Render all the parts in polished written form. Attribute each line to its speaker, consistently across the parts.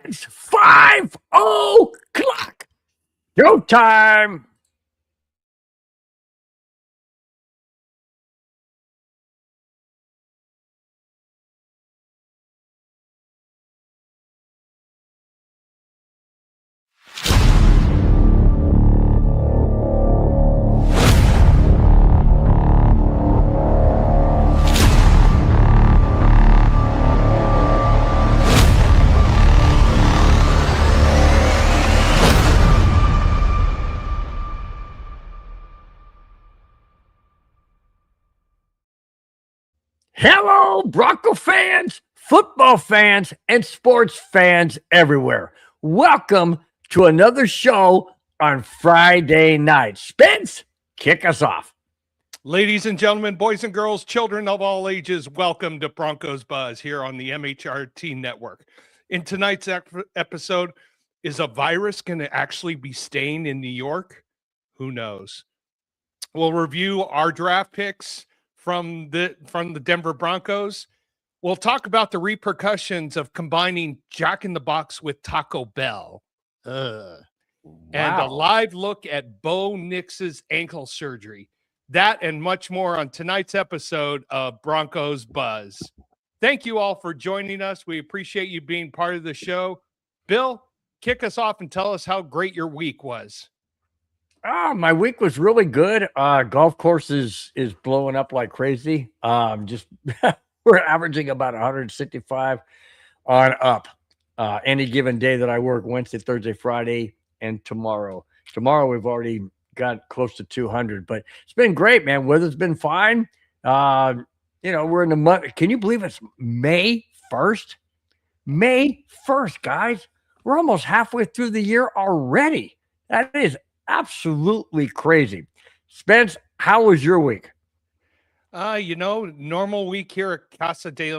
Speaker 1: It's 5 o'clock. Go time. Hello, Bronco fans, football fans, and sports fans everywhere. Welcome to another show on Friday night. Spence, kick us off.
Speaker 2: Ladies and gentlemen, boys and girls, children of all ages, welcome to Broncos Buzz here on the MHRT Network. In tonight's episode, is a virus going to actually be staying in New York? Who knows? We'll review our draft picks from the Denver Broncos. We'll talk about the repercussions of combining Jack in the Box with Taco Bell. And a live look at Bo Nix's ankle surgery. That and much more on tonight's episode of Broncos Buzz. Thank you all for joining us. We appreciate you being part of the show. Bill, kick us off and tell us how great your week was.
Speaker 1: My week was really good. Golf course is blowing up like crazy. Just we're averaging about 165 on up. Any given day that I work, Wednesday, Thursday, Friday, and tomorrow. Tomorrow we've already got close to 200, but it's been great, man. Weather's been fine. We're in the month. Can you believe it's May 1st? May 1st, guys. We're almost halfway through the year already. That is absolutely crazy. Spence, how was your week?
Speaker 2: Normal week here at Casa de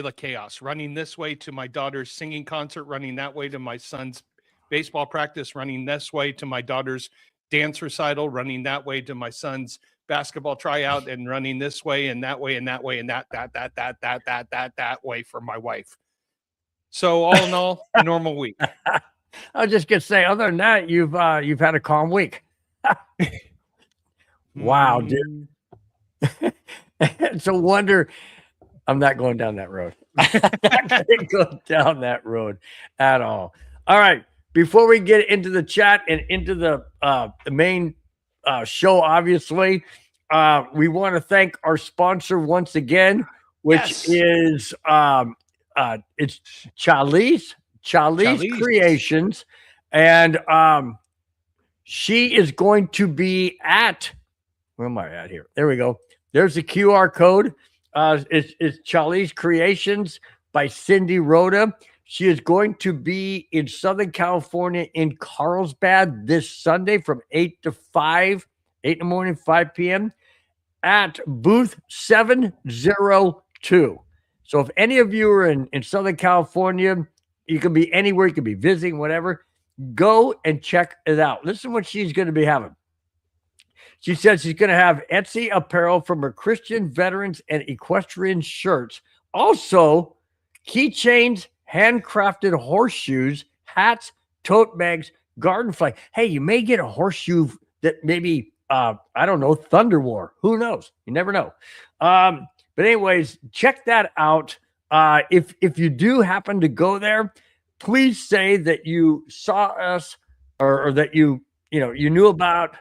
Speaker 2: la Chaos, running this way to my daughter's singing concert, running that way to my son's baseball practice, running this way to my daughter's dance recital, running that way to my son's basketball tryout, and running this way and that way and that way and that way for my wife. So all in all, a normal week.
Speaker 1: I was just gonna say, other than that, you've had a calm week. Wow, dude. It's a wonder. I'm not going down that road. I'm not gonna go down that road at all. All right. Before we get into the chat and into the main show, obviously, we want to thank our sponsor once again, which is it's Charlize Creations, and she is going to be at, where am I at here? There we go. There's the QR code. It's Charlize Creations by Cindy Rhoda. She is going to be in Southern California in Carlsbad this Sunday from 8 to 5, 8 in the morning, 5 p.m. at booth 702. So if any of you are in Southern California, you can be anywhere, you can be visiting, whatever, go and check it out. Listen what she's going to be having. She says she's going to have Etsy apparel from her Christian veterans and equestrian shirts. Also, keychains, handcrafted horseshoes, hats, tote bags, garden flag. Hey, you may get a horseshoe that maybe, I don't know, Thunder War. Who knows? You never know. But anyways, check that out. If you do happen to go there, please say that you saw us or that you knew about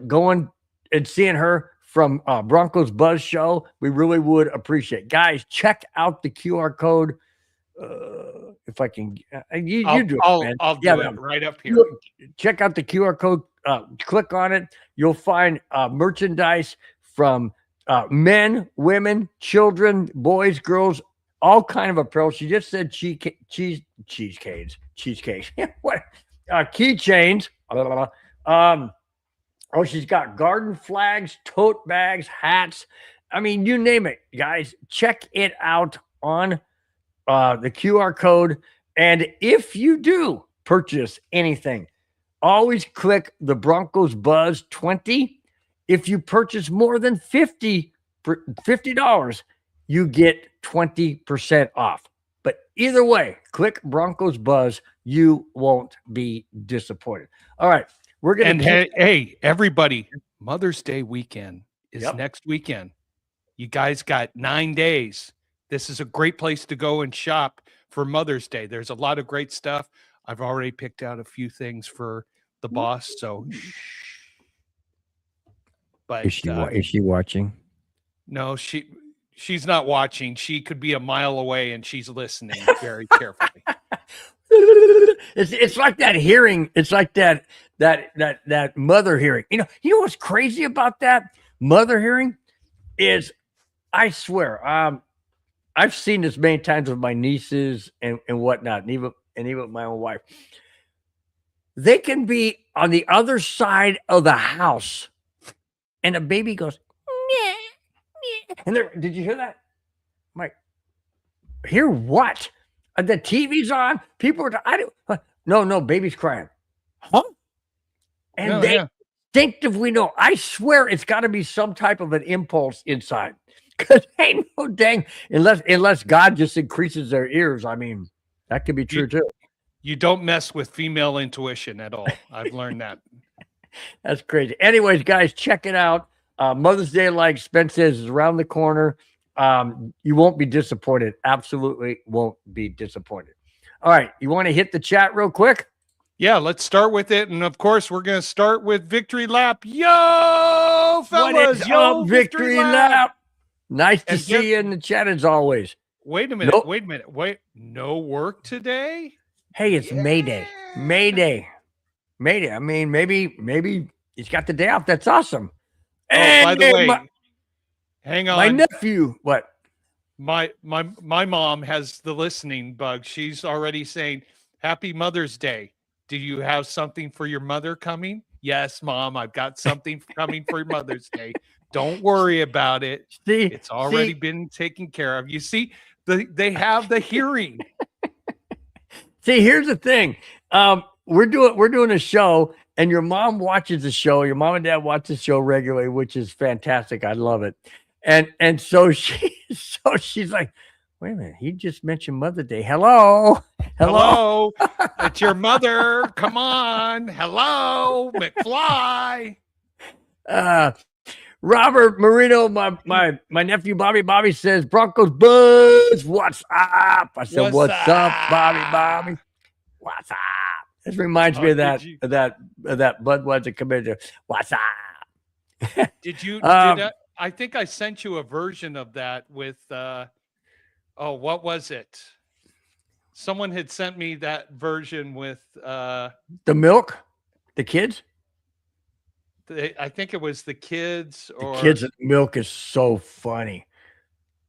Speaker 1: going and seeing her from Broncos Buzz Show. We really would appreciate. Guys, check out the QR code. If I can, you do it, man.
Speaker 2: I'll do it right up here.
Speaker 1: Check out the QR code. Click on it. You'll find merchandise from men, women, children, boys, girls, all kind of apparel. She just said cheesecakes. What? Keychains. She's got garden flags, tote bags, hats. I mean, you name it, guys. Check it out on the QR code. And if you do purchase anything, always click the Broncos Buzz 20. If you purchase more than $50, you get 20% off. But either way, click Broncos Buzz. You won't be disappointed. All right. We're going
Speaker 2: And
Speaker 1: to
Speaker 2: hey, everybody, Mother's Day weekend is
Speaker 1: Yep.
Speaker 2: next weekend. You guys got 9 days. This is a great place to go and shop for Mother's Day. There's a lot of great stuff. I've already picked out a few things for the boss. So, but
Speaker 1: Is she watching?
Speaker 2: no, she's not watching. She could be a mile away, and she's listening very carefully.
Speaker 1: It's like that hearing. It's like that mother hearing. You know what's crazy about that mother hearing is, I swear, I've seen this many times with my nieces and whatnot, and even my own wife. They can be on the other side of the house, and a baby goes, "Meh, meh." And did you hear that? I'm like, hear what? The TV's on. People are. No, baby's crying. Huh? And they instinctively know. I swear, it's got to be some type of an impulse inside. Because ain't no dang, unless God just increases their ears. I mean, that could be true too.
Speaker 2: You don't mess with female intuition at all. I've learned that.
Speaker 1: That's crazy. Anyways, guys, check it out. Mother's Day, like Spence says, is around the corner. You won't be disappointed. Absolutely won't be disappointed. All right. You want to hit the chat real quick?
Speaker 2: Yeah, let's start with it. And of course, we're going to start with Victory Lap. Yo, fellas.
Speaker 1: What is
Speaker 2: Yo,
Speaker 1: up, Victory Lap? Nice to see you in the chat as always.
Speaker 2: Wait a minute. Nope. Wait a minute. Wait. No work today?
Speaker 1: Hey, it's Mayday. Mayday. I mean, maybe he's got the day off. That's awesome.
Speaker 2: Oh, and by the way, hang on.
Speaker 1: My nephew, what?
Speaker 2: My mom has the listening bug. She's already saying, Happy Mother's Day. Do you have something for your mother coming? Yes, Mom, I've got something coming for Mother's Day. Don't worry about it. It's already been taken care of. You see, they have the hearing.
Speaker 1: See, here's the thing. We're doing a show, and your mom watches the show. Your mom and dad watch the show regularly, which is fantastic. I love it. And so she's like, wait a minute, he just mentioned Mother's Day. Hello.
Speaker 2: It's your mother. Come on. Hello, McFly.
Speaker 1: Robert Marino, my nephew Bobby says, Broncos Buzz, what's up? I said, what's up, Bobby? What's up? This reminds me of that Budweiser commander. What's up?
Speaker 2: Did you? I think I sent you a version of that with. What was it? Someone had sent me that version with
Speaker 1: the milk, the kids.
Speaker 2: I think it was the kids. Or
Speaker 1: the kids and milk is so funny,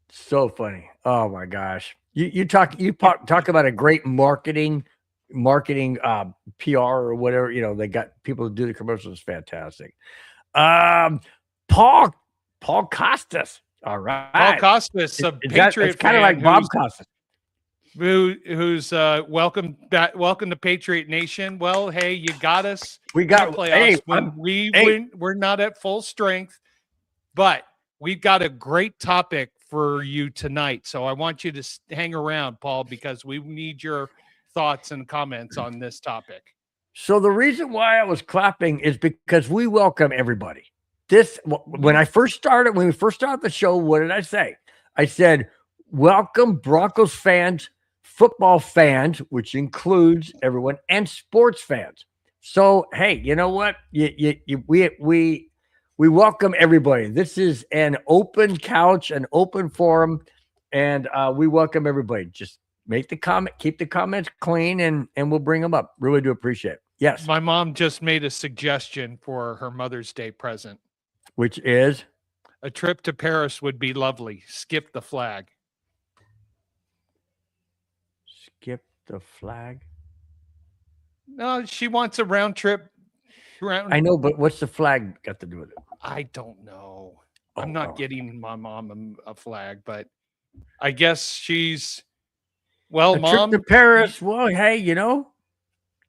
Speaker 1: so funny. Oh my gosh! You talk about a great marketing PR or whatever. You know, they got people to do the commercials. It's fantastic. Paul Costas. All right,
Speaker 2: Paul Costas, a Patriot.
Speaker 1: It's kind of like Bob Costas,
Speaker 2: who's welcome to Patriot Nation. Well, hey, you got us.
Speaker 1: We got
Speaker 2: playoffs. We're not at full strength, but we've got a great topic for you tonight. So I want you to hang around, Paul, because we need your thoughts and comments on this topic.
Speaker 1: So the reason why I was clapping is because we welcome everybody. When we first started the show, what did I say? I said, welcome Broncos fans, football fans, which includes everyone, and sports fans. So, hey, you know what? We welcome everybody. This is an open couch, an open forum, and we welcome everybody. Just make the comment, keep the comments clean, and we'll bring them up. Really do appreciate it. Yes.
Speaker 2: My mom just made a suggestion for her Mother's Day present.
Speaker 1: Which is?
Speaker 2: A trip to Paris would be lovely. Skip the flag.
Speaker 1: Skip the flag?
Speaker 2: No, she wants a round trip.
Speaker 1: I know, but what's the flag got to do with it?
Speaker 2: I don't know. I'm not getting my mom a flag, but I guess she's... Well, Mom...
Speaker 1: trip to Paris. Well, hey, you know...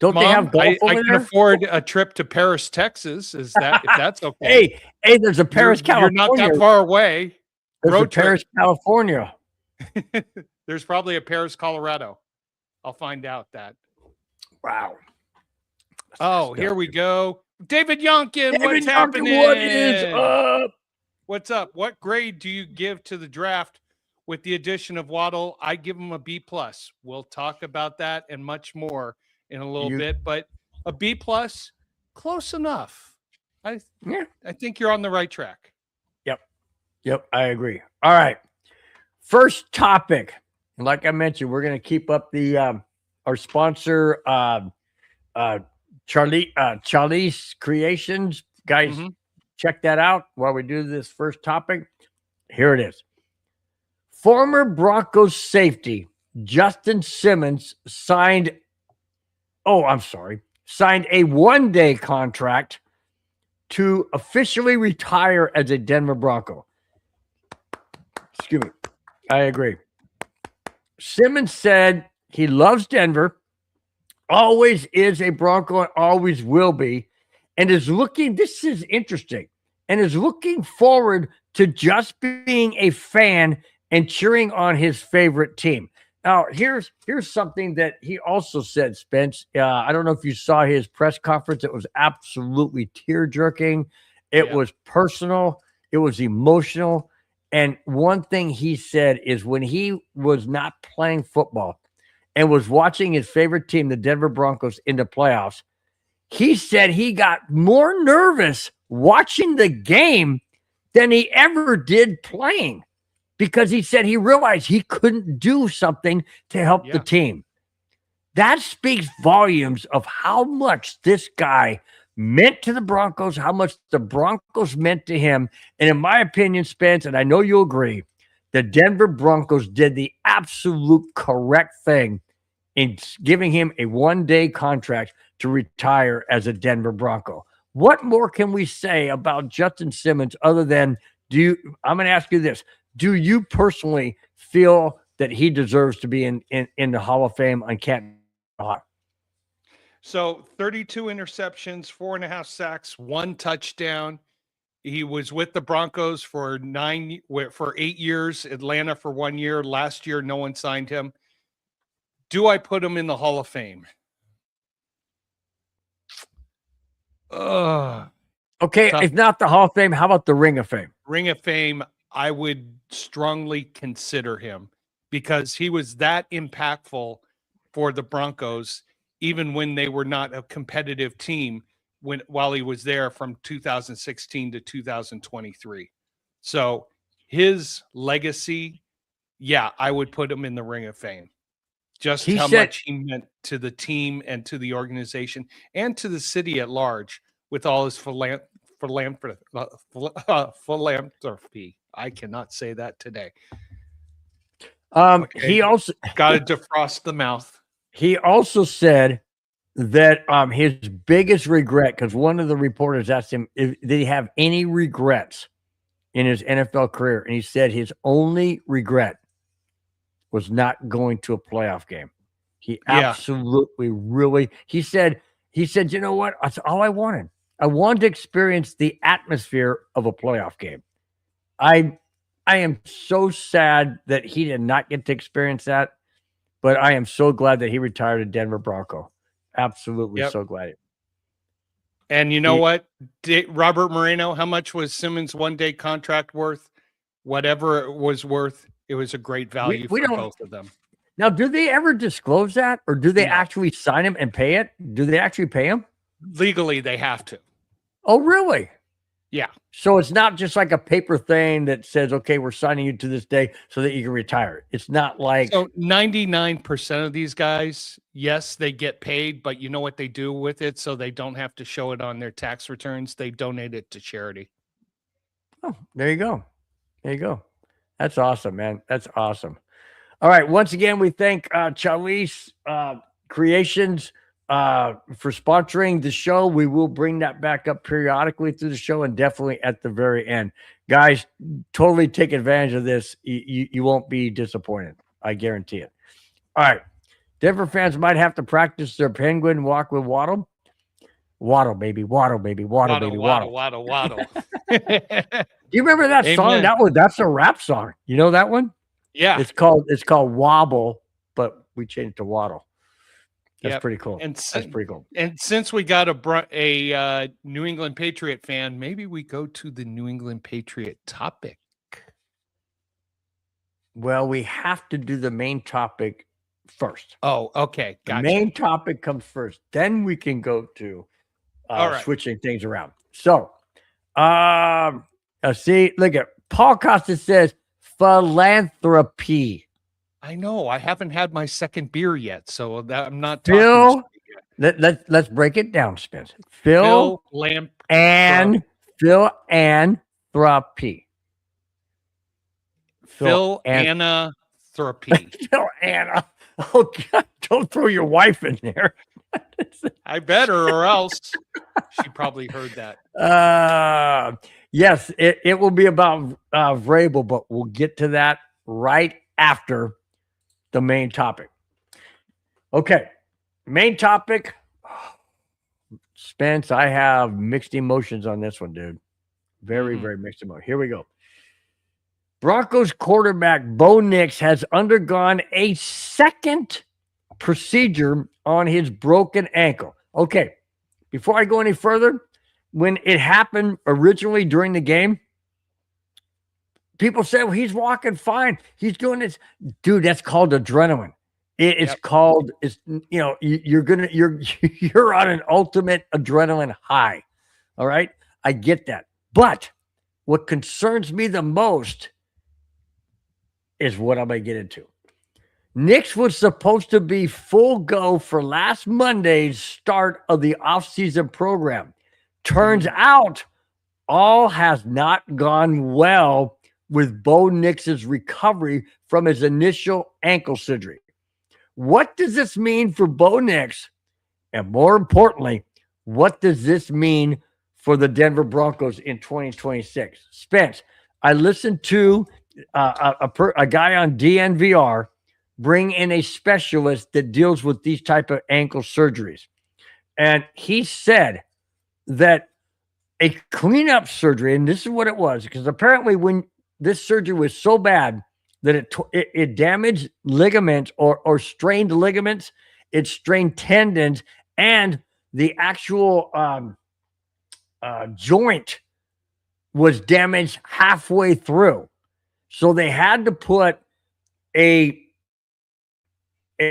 Speaker 1: Don't Mom, they have golf over
Speaker 2: I can
Speaker 1: there?
Speaker 2: Afford a trip to Paris, Texas. If that's okay.
Speaker 1: Hey, there's a Paris, California.
Speaker 2: You're not that far away.
Speaker 1: There's a Paris, California.
Speaker 2: There's probably a Paris, Colorado. I'll find out that.
Speaker 1: Wow.
Speaker 2: Oh, here we go. David Yonkin, what's
Speaker 1: David
Speaker 2: happening?
Speaker 1: Yonkin, what is up?
Speaker 2: What's up? What grade do you give to the draft with the addition of Waddle? I give him a B+. We'll talk about that and much more in a little bit, but a B+, close enough. I think you're on the right track.
Speaker 1: Yep, I agree. All right. First topic. Like I mentioned, we're going to keep up the our sponsor Charlie's Creations. Guys, check that out while we do this first topic. Here it is. Former Broncos safety Justin Simmons signed a one-day contract to officially retire as a Denver Bronco. Excuse me. I agree. Simmons said he loves Denver, always is a Bronco and always will be, and is looking, this is interesting, and is looking forward to just being a fan and cheering on his favorite team. Now, here's something that he also said, Spence. I don't know if you saw his press conference. It was absolutely tear-jerking. It was personal. It was emotional. And one thing he said is when he was not playing football and was watching his favorite team, the Denver Broncos, in the playoffs, he said he got more nervous watching the game than he ever did playing, because he said he realized he couldn't do something to help the team. That speaks volumes of how much this guy meant to the Broncos, how much the Broncos meant to him. And in my opinion, Spence, and I know you'll agree, the Denver Broncos did the absolute correct thing in giving him a one-day contract to retire as a Denver Bronco. What more can we say about Justin Simmons other than I'm going to ask you this. Do you personally feel that he deserves to be in the Hall of Fame on Canton?
Speaker 2: So 32 interceptions, 4.5 sacks, 1 touchdown. He was with the Broncos for 8 years, Atlanta for 1 year. Last year, no one signed him. Do I put him in the Hall of Fame?
Speaker 1: Okay, tough. If not the Hall of Fame, how about the Ring of Fame?
Speaker 2: Ring of Fame, I would strongly consider him because he was that impactful for the Broncos, even when they were not a competitive team while he was there from 2016 to 2023. So his legacy, I would put him in the Ring of Fame. Just how much he meant to the team and to the organization and to the city at large with all his philanthropy. I cannot say that today.
Speaker 1: Okay. He also
Speaker 2: got to defrost the mouth.
Speaker 1: He also said that his biggest regret, because one of the reporters asked him, did he have any regrets in his NFL career? And he said his only regret was not going to a playoff game. He absolutely, really, he said, you know what? That's all I wanted. I wanted to experience the atmosphere of a playoff game. I am so sad that he did not get to experience that, but I am so glad that he retired a Denver Bronco. Absolutely so glad.
Speaker 2: And you know what? Robert Moreno, how much was Simmons' one-day contract worth? Whatever it was worth, it was a great value for both of them.
Speaker 1: Now, do they ever disclose that, or do they actually sign him and pay it? Do they actually pay him?
Speaker 2: Legally, they have to.
Speaker 1: Oh, really?
Speaker 2: Yeah.
Speaker 1: So it's not just like a paper thing that says, okay, we're signing you to this day so that you can retire. It's not like...
Speaker 2: So 99% of these guys, yes, they get paid, but you know what they do with it so they don't have to show it on their tax returns? They donate it to charity.
Speaker 1: Oh, there you go. There you go. That's awesome, man. That's awesome. All right. Once again, we thank Charlie's Creations for sponsoring the show. We will bring that back up periodically through the show and definitely at the very end. Guys, totally take advantage of this. You won't be disappointed. I guarantee it. All right. Denver fans might have to practice their penguin walk with Waddle. Waddle, baby. Waddle, baby. Waddle, baby. Waddle.
Speaker 2: Waddle, waddle.
Speaker 1: Do you remember that song? That's a rap song. You know that one?
Speaker 2: Yeah.
Speaker 1: It's called wobble, but we changed it to waddle. That's
Speaker 2: Yep.
Speaker 1: pretty cool.
Speaker 2: And
Speaker 1: That's pretty cool.
Speaker 2: And since we got a New England Patriot fan, maybe we go to the New England Patriot topic.
Speaker 1: Well, we have to do the main topic first.
Speaker 2: Oh, okay.
Speaker 1: The
Speaker 2: Gotcha.
Speaker 1: main topic comes first. Then we can go to
Speaker 2: All right.
Speaker 1: switching things around. So, see, look at Paul Costa says philanthropy.
Speaker 2: I know. I haven't had my second beer yet, so I'm not
Speaker 1: Phil,
Speaker 2: talking yet.
Speaker 1: let's break it down, Spence.
Speaker 2: Philanthropy.
Speaker 1: Philanthropy.
Speaker 2: Philanthropy.
Speaker 1: Phil Anna. Oh God! Don't throw your wife in there.
Speaker 2: I better, or else she probably heard that.
Speaker 1: Yes, it will be about Vrabel, but we'll get to that right after the main topic. Okay, main topic. Spence, I have mixed emotions on this one, dude. Very, very mixed emotions. Here we go. Broncos quarterback Bo Nix has undergone a second procedure on his broken ankle. Okay, before I go any further, when it happened originally during the game, people said, well, he's walking fine. He's doing this. Dude, that's called adrenaline. It's called, you're on an ultimate adrenaline high. All right. I get that. But what concerns me the most is what I'm going to get into. Nix was supposed to be full go for last Monday's start of the offseason program. Turns out all has not gone well with Bo Nix's recovery from his initial ankle surgery. What does this mean for Bo Nix? And more importantly, what does this mean for the Denver Broncos in 2026? Spence, I listened to a guy on DNVR bring in a specialist that deals with these type of ankle surgeries. And he said that a cleanup surgery, and this is what it was, because apparently when this surgery was so bad that it damaged ligaments or strained ligaments, it strained tendons, and the actual joint was damaged halfway through. So they had to put a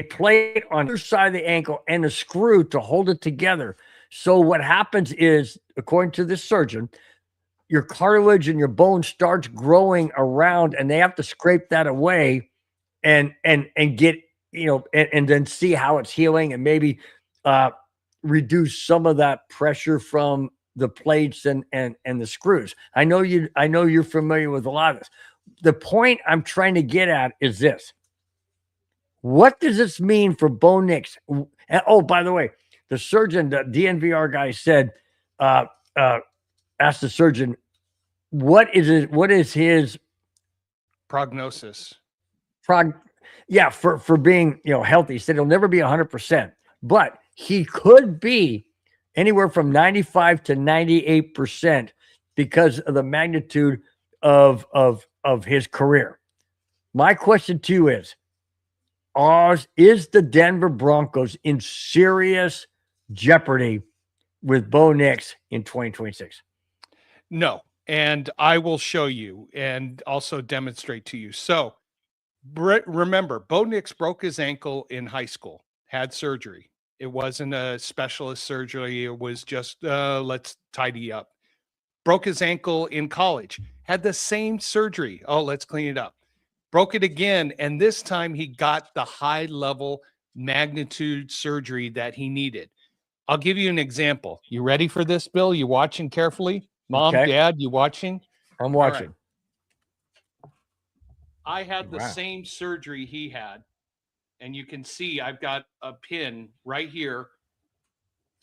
Speaker 1: plate on the side of the ankle and a screw to hold it together. So what happens is, according to this surgeon, your cartilage and your bone starts growing around, and they have to scrape that away and get, and then see how it's healing, and maybe reduce some of that pressure from the plates and the screws. I know you're familiar with a lot of this. The point I'm trying to get at is this. What does this mean for Bo Nix? Oh, by the way, the surgeon, the DNVR guy said, asked the surgeon, what is his
Speaker 2: prognosis?
Speaker 1: For being, healthy. He said he'll never be 100%, but he could be anywhere from 95 to 98% because of the magnitude of his career. My question to you is the Denver Broncos in serious jeopardy with Bo Nix in 2026?
Speaker 2: No. And I will show you and also demonstrate to you. So remember, Bo Nix broke his ankle in high school, had surgery. It wasn't a specialist surgery. It was just, let's tidy up. Broke his ankle in college, had the same surgery. Oh, let's clean it up. Broke it again. And this time he got the high level magnitude surgery that he needed. I'll give you an example. You ready for this, Bill? You watching carefully? Mom, okay. Dad, you watching?
Speaker 1: I'm watching.
Speaker 2: Right. I had the same surgery he had. And you can see I've got a pin right here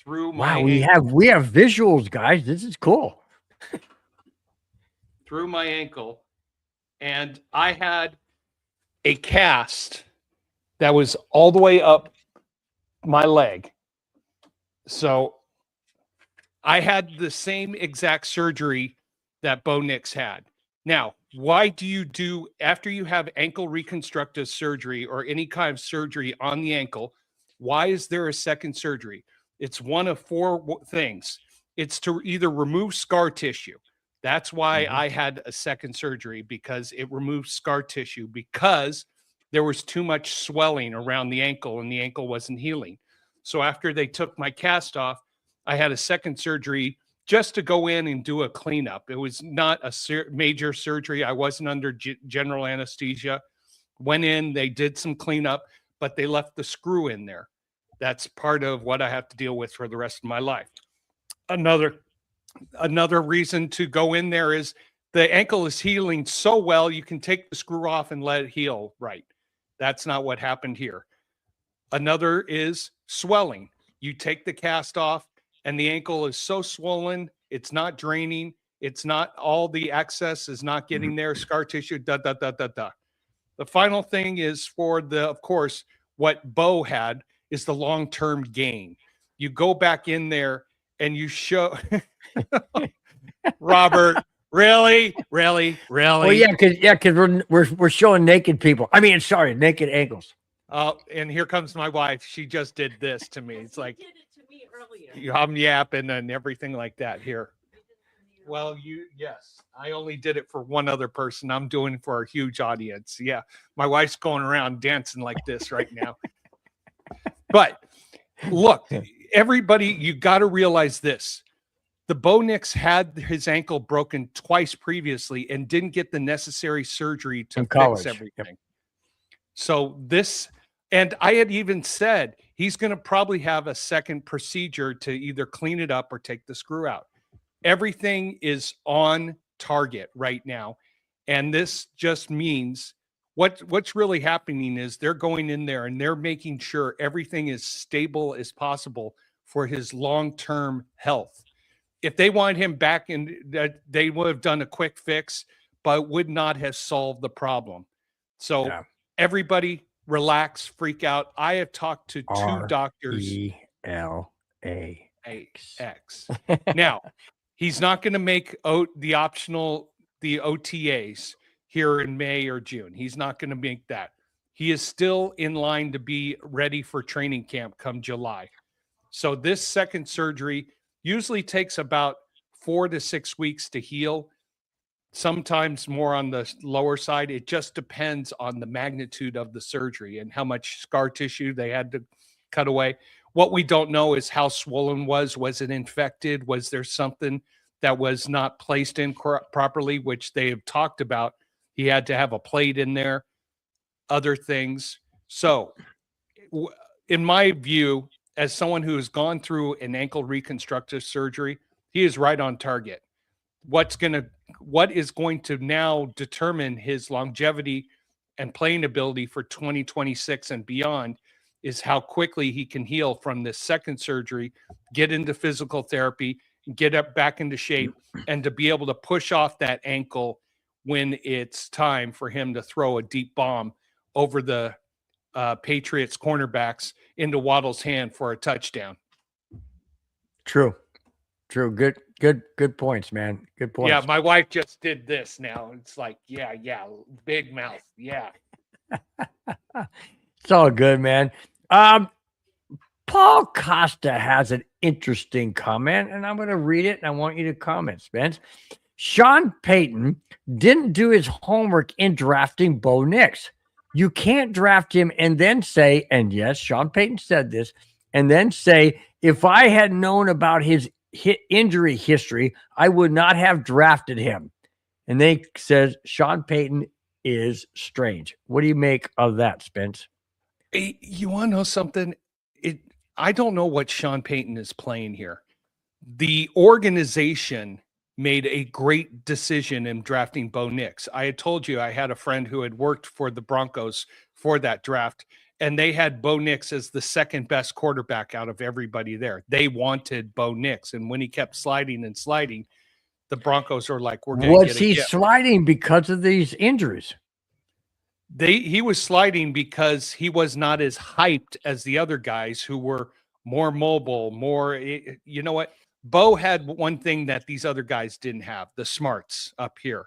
Speaker 2: through my
Speaker 1: ankle. We have visuals, guys. This is cool.
Speaker 2: Through my ankle. And I had a cast that was all the way up my leg. So I had the same exact surgery that Bo Nix had. Now, why do you do, after you have ankle reconstructive surgery or any kind of surgery on the ankle, why is there a second surgery? It's one of four things. It's to either remove scar tissue. That's why I had a second surgery, because it removed scar tissue, because there was too much swelling around the ankle and the ankle wasn't healing. So after they took my cast off, I had a second surgery just to go in and do a cleanup. It was not a major surgery. I wasn't under general anesthesia. Went in, they did some cleanup, but they left the screw in there. That's part of what I have to deal with for the rest of my life. Another reason to go in there is the ankle is healing so well, you can take the screw off and let it heal right. That's not what happened here. Another is swelling. You take the cast off and the ankle is so swollen, it's not draining. It's not, all the excess is not getting there. Scar tissue, The final thing is for of course, what Bo had is the long-term gain. You go back in there and you show Robert, really?
Speaker 1: Well, yeah, because we're showing naked people. I mean, sorry, naked ankles.
Speaker 2: And here comes my wife. She just did this to me. It's like,
Speaker 3: did it to me earlier.
Speaker 2: I'm yapping and everything like that here. Well, yes, I only did it for one other person. I'm doing it for a huge audience. Yeah, my wife's going around dancing like this right now. But look, everybody, you got to realize this. The Bo Nix had his ankle broken twice previously and didn't get the necessary surgery to fix everything. Yep. So this, and I had even said he's going to probably have a second procedure to either clean it up or take the screw out. Everything is on target right now. And this just means what's really happening is they're going in there and they're making sure everything is stable as possible for his long-term health. If they want him back in, they would have done a quick fix, but would not have solved the problem. So everybody relax, freak out. I have talked to two doctors.
Speaker 1: RELAX.
Speaker 2: Now, he's not going to make the OTAs here in May or June. He's not going to make that. He is still in line to be ready for training camp come July. So this second surgery usually takes about 4 to 6 weeks to heal. Sometimes more on the lower side. It just depends on the magnitude of the surgery and how much scar tissue they had to cut away. What we don't know is how swollen was it infected? Was there something that was not placed in properly, which they have talked about? He had to have a plate in there, other things. So in my view, as someone who has gone through an ankle reconstructive surgery, he is right on target. What is going to now determine his longevity and playing ability for 2026 and beyond is how quickly he can heal from this second surgery, get into physical therapy, get up back into shape, and to be able to push off that ankle when it's time for him to throw a deep bomb over the Patriots cornerbacks into Waddle's hand for a touchdown.
Speaker 1: True. Good points, man. Good points.
Speaker 2: Yeah, my wife just did this now. It's like, yeah, big mouth. Yeah.
Speaker 1: It's all good, man. Paul Costa has an interesting comment, and I'm going to read it, and I want you to comment, Spence. Sean Payton didn't do his homework in drafting Bo Nix. You can't draft him and then say, and yes, Sean Payton said this, and then say, if I had known about his injury history, I would not have drafted him. And they says Sean Payton is strange. What do you make of that, Spence?
Speaker 2: You want to know something? I don't know what Sean Payton is playing here. The organization made a great decision in drafting Bo Nix. I had told you I had a friend who had worked for the Broncos for that draft, and they had Bo Nix as the second best quarterback out of everybody there. They wanted Bo Nix, and when he kept sliding and sliding, the Broncos were like, "We're going to get
Speaker 1: Was he sliding because of these injuries?"
Speaker 2: He was sliding because he was not as hyped as the other guys who were more mobile, more. You know what? Bo had one thing that these other guys didn't have: the smarts up here.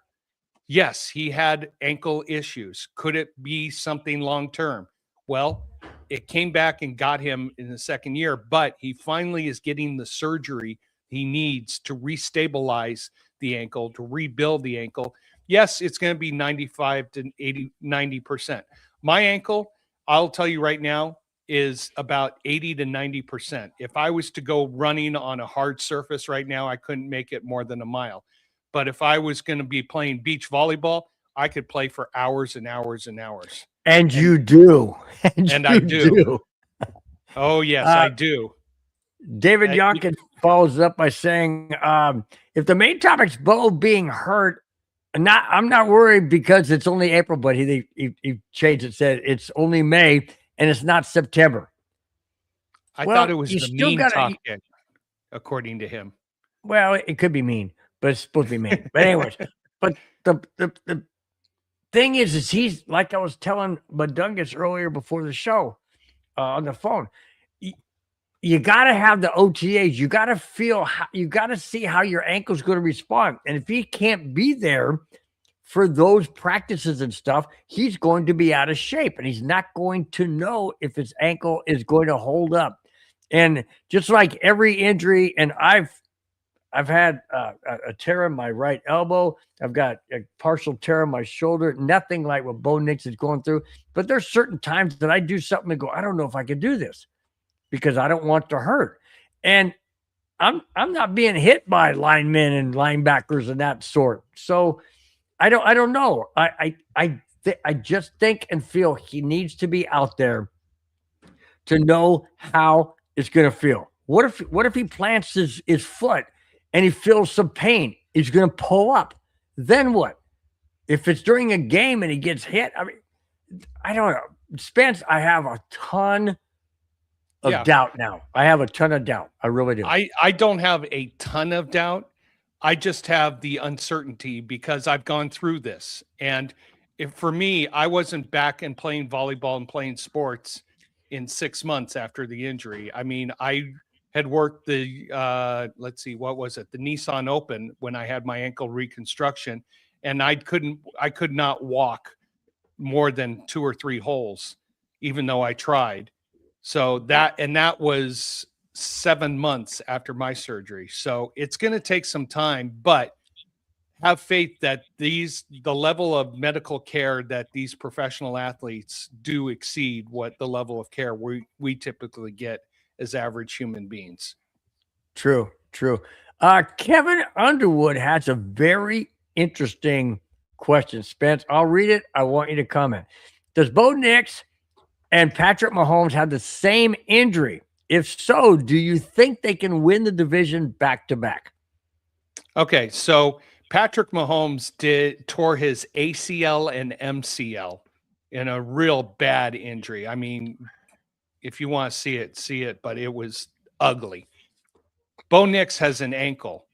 Speaker 2: Yes, he had ankle issues. Could it be something long term? Well, it came back and got him in the second year, but he finally is getting the surgery he needs to restabilize the ankle, to rebuild the ankle. Yes, it's going to be 95 to 80, 90%. My ankle, I'll tell you right now, is about 80 to 90%. If I was to go running on a hard surface right now, I couldn't make it more than a mile. But if I was going to be playing beach volleyball, I could play for hours and hours and hours.
Speaker 1: And you do.
Speaker 2: And I do. Oh, yes, I do.
Speaker 1: David Yonkin follows up by saying, if the main topic's Bo being hurt, I'm not worried because it's only April, but he changed it, said it's only May and it's not September.
Speaker 2: I thought it was the mean topic, according to him.
Speaker 1: Well, it could be mean, but it's supposed to be mean. But anyways, but the thing is he's, like I was telling Badungus earlier before the show on the phone, you got to have the OTAs. You got to feel, you got to see how your ankle's going to respond. And if he can't be there for those practices and stuff, he's going to be out of shape and he's not going to know if his ankle is going to hold up. And just like every injury, and I've had a tear in my right elbow. I've got a partial tear in my shoulder. Nothing like what Bo Nix is going through. But there's certain times that I do something and go, I don't know if I can do this because I don't want to hurt. And I'm not being hit by linemen and linebackers and that sort. So I don't know. I just think and feel he needs to be out there to know how it's going to feel. What if he plants his foot and he feels some pain? He's going to pull up. Then what? If it's during a game and he gets hit, I mean, I don't know. Spence, I have a ton of doubt now. I have a ton of doubt. I really do.
Speaker 2: I don't have a ton of doubt. I just have the uncertainty because I've gone through this. And for me, I wasn't back and playing volleyball and playing sports in 6 months after the injury. I mean, I had worked the, let's see, what was it? The Nissan Open when I had my ankle reconstruction, and I could not walk more than 2 or 3 holes, even though I tried. So that was 7 months after my surgery. So it's going to take some time, but have faith that the level of medical care that these professional athletes do exceed what the level of care we typically get as average human beings.
Speaker 1: True. Kevin Underwood has a very interesting question. Spence, I'll read it. I want you to comment. Does Bo Nix and Patrick Mahomes have the same injury? If so, do you think they can win the division back to back?
Speaker 2: Okay, so Patrick Mahomes tore his ACL and MCL in a real bad injury. I mean, if you want to see it, but it was ugly. Bo Nix has an ankle,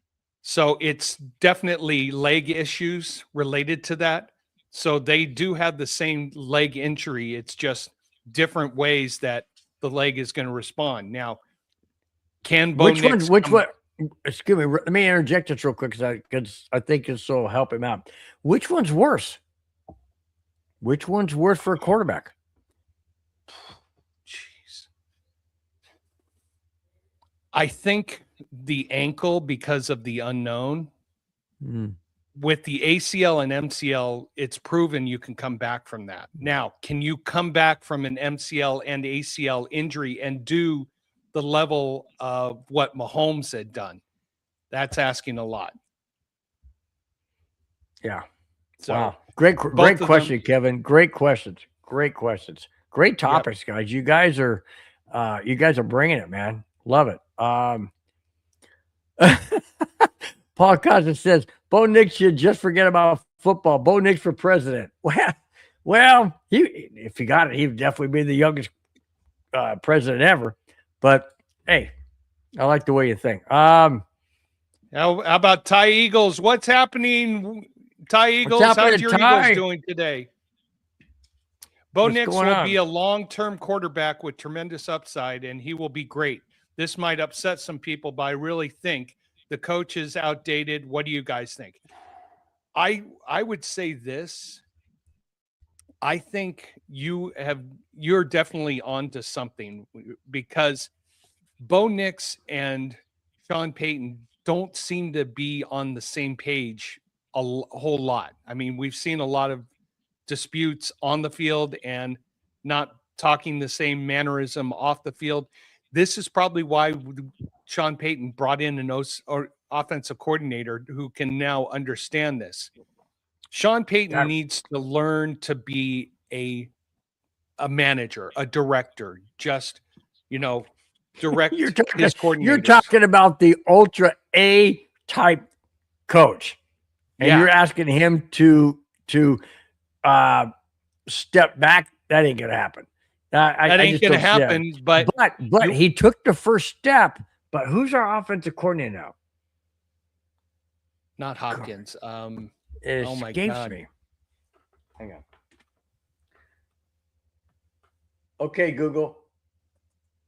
Speaker 2: so it's definitely leg issues related to that. So they do have the same leg injury. It's just different ways that the leg is going to respond. Now, can Bo Nix?
Speaker 1: Which one? Excuse me. Let me interject this real quick because I think this will help him out. Which one's worse? Which one's worse for a quarterback?
Speaker 2: Jeez. I think the ankle because of the unknown. With the ACL and MCL, it's proven you can come back from that. Now, can you come back from an MCL and ACL injury and do the level of what Mahomes had done? That's asking a lot.
Speaker 1: Yeah. So, wow. Great question, Kevin. Great questions. Great topics, guys. You guys are bringing it, man. Love it. Paul Cousins says, Bo Nix should just forget about football. Bo Nix for president. Well, if he got it, he'd definitely be the youngest president ever. But hey, I like the way you think.
Speaker 2: How about Ty Eagles? What's happening, Ty Eagles? How's your Eagles doing today? Bo Nix will be a long-term quarterback with tremendous upside, and he will be great. This might upset some people, but I really think the coach is outdated. What do you guys think? I would say this. I think you're definitely onto something because Bo Nix and Sean Payton don't seem to be on the same page whole lot. I mean, we've seen a lot of disputes on the field and not talking the same mannerism off the field. This is probably why Sean Payton brought in an offensive coordinator who can now understand this. Sean Payton needs to learn to be a manager, a director, just, direct his coordinators.
Speaker 1: You're talking about the ultra A type coach. And you're asking him to step back. That ain't gonna happen.
Speaker 2: That ain't gonna happen. But
Speaker 1: he took the first step. But who's our offensive coordinator now?
Speaker 2: Not Hopkins.
Speaker 1: It
Speaker 2: oh my
Speaker 1: escapes
Speaker 2: God.
Speaker 1: me. Hang on. Okay, Google.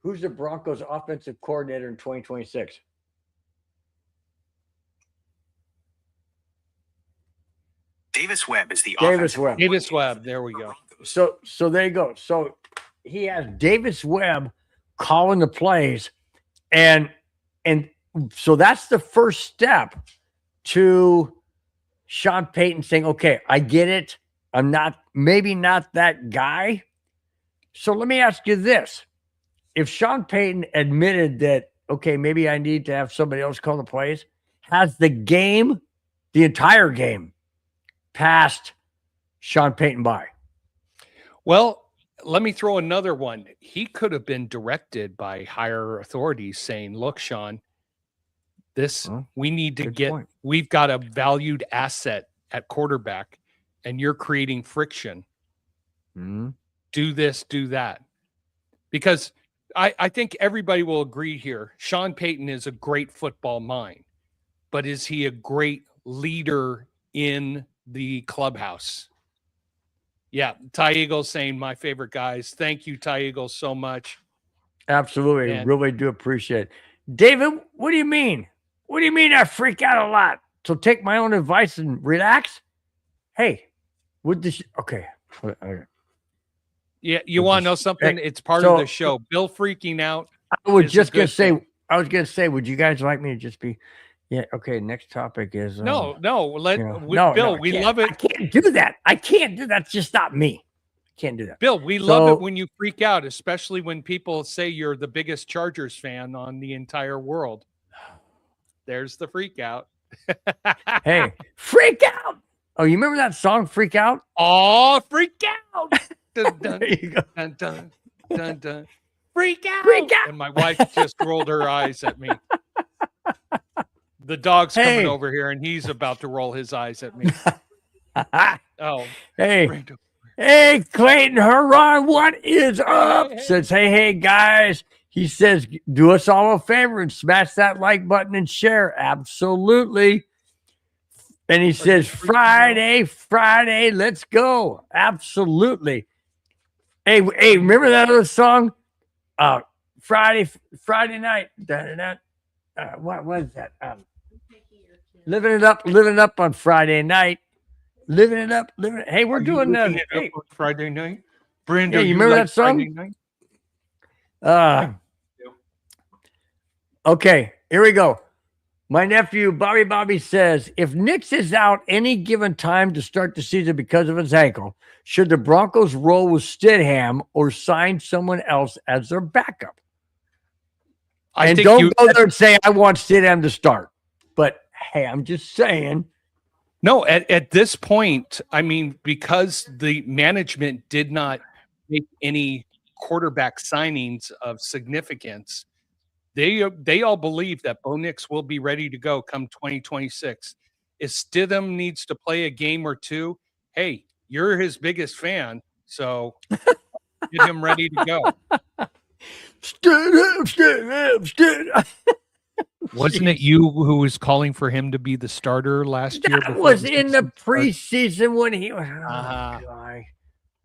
Speaker 1: Who's the Broncos offensive coordinator in 2026?
Speaker 3: Davis Webb is the
Speaker 1: Davis Webb.
Speaker 2: Davis Webb. There we go.
Speaker 1: So there you go. So he has Davis Webb calling the plays, and so that's the first step to Sean Payton saying, "Okay, I get it. I'm maybe not that guy." So let me ask you this: if Sean Payton admitted that, okay, maybe I need to have somebody else call the plays, has the entire game, passed Sean Payton by?
Speaker 2: Well, let me throw another one. He could have been directed by higher authorities saying, look, Sean, we need to get, we've got a valued asset at quarterback and you're creating friction. Do this, do that. Because I think everybody will agree here. Sean Payton is a great football mind, but is he a great leader in the clubhouse? Yeah, Ty Eagles saying my favorite guys. Thank you, Ty Eagles, so much.
Speaker 1: Absolutely. Really do appreciate it. David, what do you mean? What do you mean I freak out a lot? So take my own advice and relax? Hey, okay.
Speaker 2: Yeah, you want to know something? It's part of the show. Bill freaking out.
Speaker 1: I was going to say, would you guys like me to just be, yeah, okay, next topic is
Speaker 2: Bill, we love it.
Speaker 1: I can't do that. It's just not me. I can't do that.
Speaker 2: Bill, we love it when you freak out, especially when people say you're the biggest Chargers fan on the entire world. There's the freak out.
Speaker 1: Hey, freak out. Oh, you remember that song, Freak Out?
Speaker 2: Oh, freak out. Dun, dun,
Speaker 1: there you go.
Speaker 2: Dun, dun, dun, dun. Freak out.
Speaker 1: Freak out.
Speaker 2: And my wife just rolled her eyes at me. The dog's coming over here, and he's about to roll his eyes at me. Oh,
Speaker 1: hey, Clayton Huron, what is up? Says, hey, guys. He says, do us all a favor and smash that like button and share. Absolutely. And he says, Friday, let's go. Absolutely. Hey, remember that other song? Friday night. What was that? Living it up on Friday night. Living it up. Hey, we're doing that.
Speaker 2: Hey. Friday night. Brenda,
Speaker 1: you remember that song? Okay, here we go. My nephew, Bobby says, if Nix is out any given time to start the season because of his ankle, should the Broncos roll with Stidham or sign someone else as their backup? And don't go there and say, I want Stidham to start. But, hey, I'm just saying.
Speaker 2: No, at this point, I mean, because the management did not make any quarterback signings of significance, they all believe that Bo Nix will be ready to go come 2026. If Stidham needs to play a game or two, hey, you're his biggest fan, so get him ready to go.
Speaker 1: Stidham.
Speaker 2: Wasn't it you who was calling for him to be the starter last year?
Speaker 1: That was in the preseason when he was.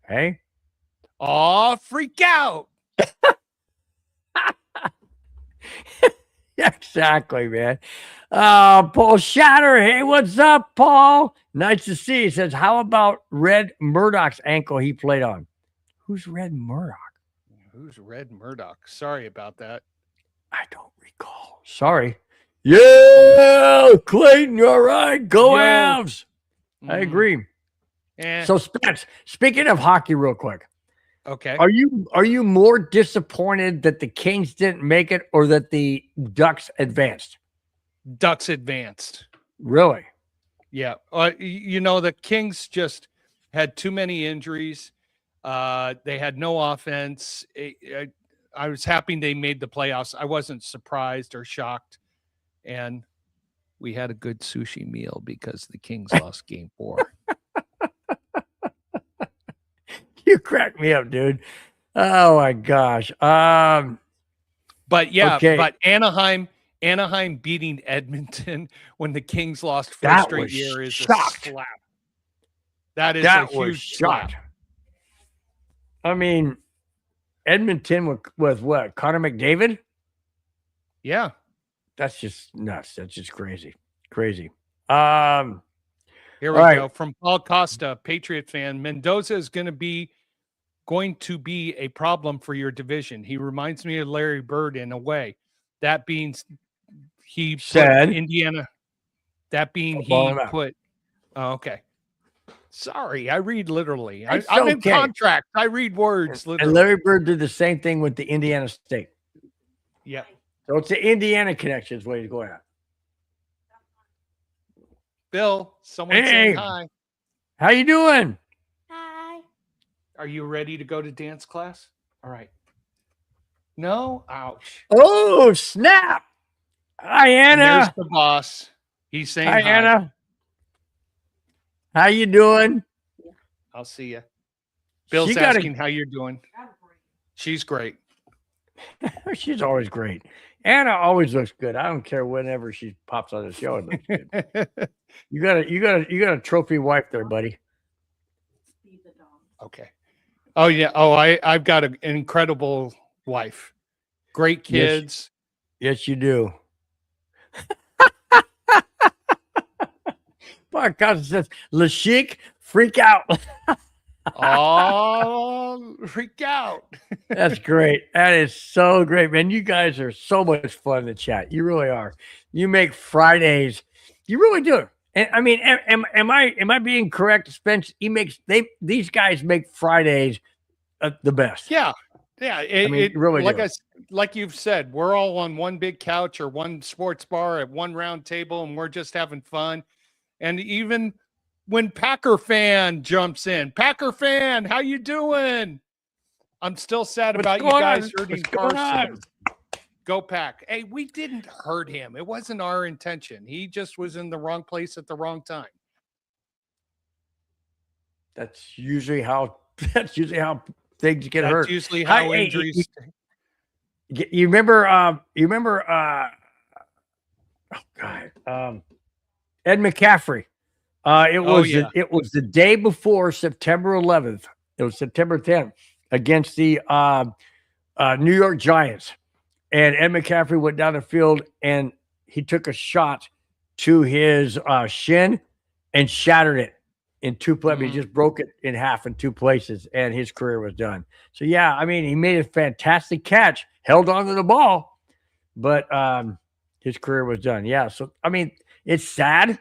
Speaker 1: Hey.
Speaker 2: Oh, freak out.
Speaker 1: Yes. Exactly, man. Paul Shatter. Hey, what's up, Paul? Nice to see you. He says, how about Red Murdoch's ankle he played on? Who's Red Murdoch?
Speaker 2: Who's Red Murdoch? Sorry about that.
Speaker 1: I don't recall. Sorry. Yeah, Clayton. All right. Go
Speaker 2: Yo.
Speaker 1: Avs. I agree.
Speaker 2: Eh,
Speaker 1: So, Spence, speaking of hockey, real quick,
Speaker 2: okay.
Speaker 1: are you more disappointed that the Kings didn't make it or that the Ducks advanced?
Speaker 2: Ducks advanced.
Speaker 1: Really?
Speaker 2: Yeah. The Kings just had too many injuries. They had no offense. I was happy they made the playoffs. I wasn't surprised or shocked. And we had a good sushi meal because the Kings lost game 4.
Speaker 1: You crack me up, dude. Oh my gosh.
Speaker 2: But yeah,
Speaker 1: Okay.
Speaker 2: but Anaheim beating Edmonton when the Kings lost 4
Speaker 1: That
Speaker 2: straight
Speaker 1: was
Speaker 2: year is
Speaker 1: shocked.
Speaker 2: a slap. That is
Speaker 1: That
Speaker 2: a
Speaker 1: was
Speaker 2: huge slap.
Speaker 1: shocked. I mean, Edmonton with what? Connor McDavid?
Speaker 2: Yeah.
Speaker 1: That's just nuts. That's just crazy. Crazy.
Speaker 2: Here we
Speaker 1: all right.
Speaker 2: go. From Paul Costa, Patriot fan. Mendoza is going to be a problem for your division. He reminds me of Larry Bird in a way. That being he
Speaker 1: Said.
Speaker 2: put Indiana. That being he put. Oh, okay. Sorry, I read literally. I'm in contract. I read words literally.
Speaker 1: And Larry Bird did the same thing with the Indiana State.
Speaker 2: Yeah.
Speaker 1: So it's the Indiana connection is what he's going at.
Speaker 2: Bill, someone saying hi.
Speaker 1: How you doing?
Speaker 4: Hi.
Speaker 2: Are you ready to go to dance class? All right. No? Ouch.
Speaker 1: Oh, snap. Hi,
Speaker 2: And there's
Speaker 1: Anna.
Speaker 2: the boss. He's saying
Speaker 1: Hi,
Speaker 2: hi.
Speaker 1: Anna. How you doing?
Speaker 2: I'll see you. Bill's asking how you're doing. She's great.
Speaker 1: She's always great. Anna always looks good. I don't care whenever she pops on the show. It looks good. You got a trophy wife there, buddy.
Speaker 2: Okay. Oh yeah. Oh, I've got an incredible wife. Great kids.
Speaker 1: Yes, you do. Podcast says Lashik freak out.
Speaker 2: Oh, freak out.
Speaker 1: That's great. That is so great, man. You guys are so much fun to chat. You really are. You make Fridays. You really do. And I mean, am I being correct, Spence? These guys make Fridays the best.
Speaker 2: Yeah. Yeah. It
Speaker 1: really
Speaker 2: like you've said, we're all on one big couch or one sports bar at one round table and we're just having fun. And even when Packer fan jumps in, Packer fan, how you doing? I'm still sad about you guys hurting Carson. Go Pack. Hey, we didn't hurt him. It wasn't our intention. He just was in the wrong place at the wrong time.
Speaker 1: That's usually how things get hurt.
Speaker 2: That's usually how injuries.
Speaker 1: You remember? Oh God. Ed McCaffrey. It was the day before September 11th. It was September 10th against the New York Giants. And Ed McCaffrey went down the field and he took a shot to his shin and shattered it in 2 places. He just broke it in half in 2 places and his career was done. So, yeah, I mean, he made a fantastic catch, held on to the ball, but his career was done. Yeah. So, I mean, it's sad.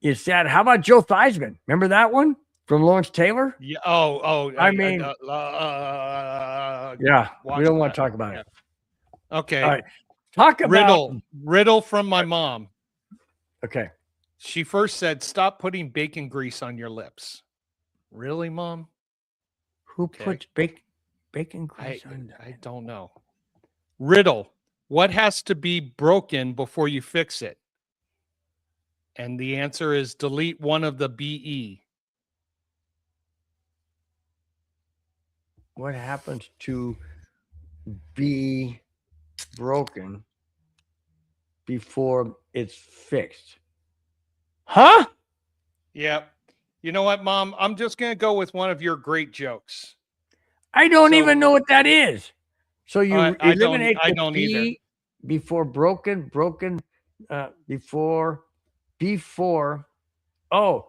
Speaker 1: It's sad. How about Joe Theismann? Remember that one from Lawrence Taylor?
Speaker 2: Yeah.
Speaker 1: I mean, yeah, we don't want to talk about it.
Speaker 2: Okay.
Speaker 1: All right. Talk about
Speaker 2: Riddle from my mom.
Speaker 1: Okay.
Speaker 2: She first said, "Stop putting bacon grease on your lips." Really, Mom?
Speaker 1: Who puts bacon grease on that?
Speaker 2: I don't know. Riddle, what has to be broken before you fix it? And the answer is delete one of the BE.
Speaker 1: What happens to be broken before it's fixed? Huh?
Speaker 2: Yeah. You know what, Mom? I'm just going to go with one of your great jokes.
Speaker 1: I don't even know what that is. So you eliminate
Speaker 2: I don't either.
Speaker 1: before broken, before. Oh,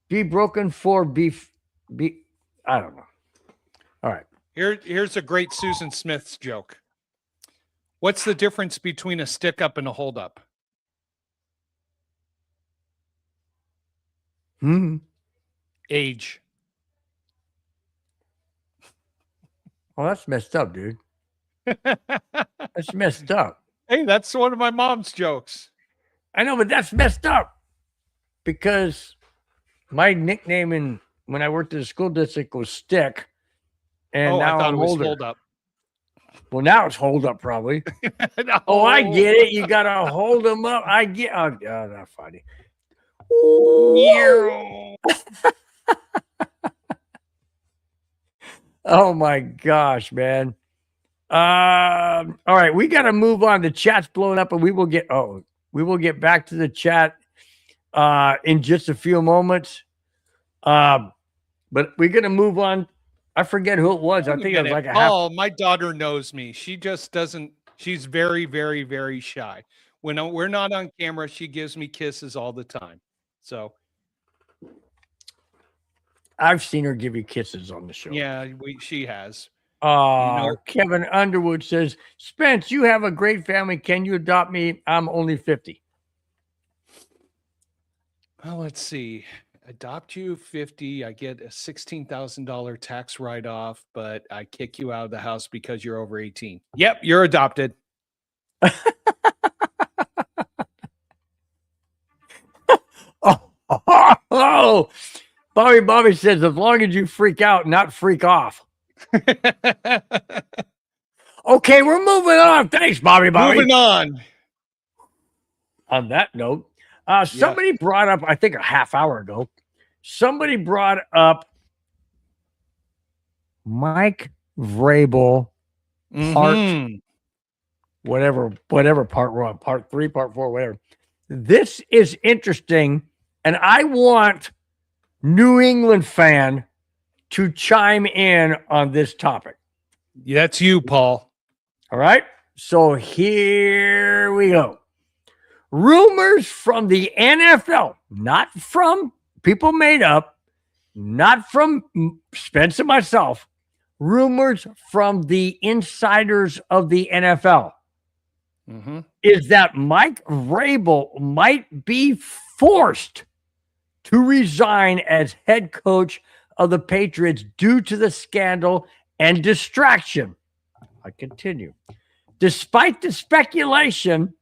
Speaker 1: be broken for be. I don't know. All right.
Speaker 2: Here's a great Susan Smith's joke. What's the difference between a stick up and a hold up? Age.
Speaker 1: Well, that's messed up, dude. That's messed up.
Speaker 2: Hey, that's one of my mom's jokes.
Speaker 1: I know, but that's messed up because my nickname when I worked in the school district was Stick, and
Speaker 2: I
Speaker 1: now
Speaker 2: thought
Speaker 1: I'm
Speaker 2: it was
Speaker 1: older.
Speaker 2: hold up.
Speaker 1: Well, now it's hold up probably.
Speaker 2: No.
Speaker 1: Oh, I get it. You gotta hold them up. I get. Oh, that's funny. Oh my gosh, man. All right, we got to move on. The chat's blowing up, and we will get back to the chat in just a few moments. But we're gonna move on. I forget who it was. I think it was like a half.
Speaker 2: Oh, my daughter knows me. She just doesn't. She's very, very, very shy. When we're not on camera, she gives me kisses all the time. So
Speaker 1: I've seen her give you kisses on the show.
Speaker 2: yeah, she has. know-
Speaker 1: Kevin Underwood says, Spence, you have a great family. Can you adopt me? I'm only 50.
Speaker 2: Well, let's see. Adopt you 50. I get a $16,000 tax write off, but I kick you out of the house because you're over 18. Yep, you're adopted.
Speaker 1: Oh, Bobby says, as long as you freak out, not freak off. Okay, we're moving on. Thanks, Bobby.
Speaker 2: Moving on.
Speaker 1: On that note, somebody brought up, I think a half hour ago, somebody brought up Mike Vrabel part whatever part we're on, part 3, part 4, whatever. This is interesting, and I want New England fan to chime in on this topic.
Speaker 2: Yeah, that's you, Paul.
Speaker 1: All right. So here we go. Rumors from the NFL, not from people made up, not from Spence and myself. Rumors from the insiders of the NFL is that Mike Vrabel might be forced to resign as head coach of the Patriots due to the scandal and distraction. I continue. Despite the speculation,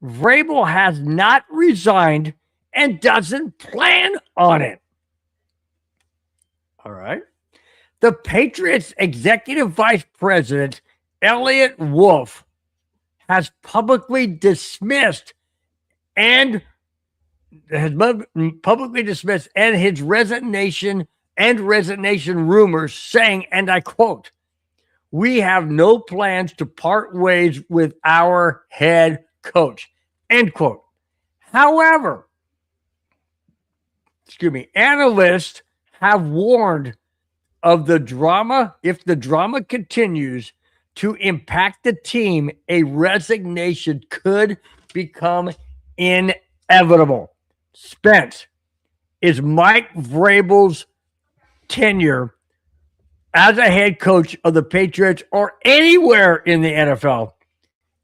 Speaker 1: Vrabel has not resigned and doesn't plan on it. All right. The Patriots executive vice president, Elliot Wolf, has publicly dismissed his resignation rumors, saying, and I quote, "We have no plans to part ways with our head coach," end quote. However, analysts have warned of the drama. If the drama continues to impact the team, a resignation could become inevitable. Spence, is Mike Vrabel's tenure as a head coach of the Patriots or anywhere in the NFL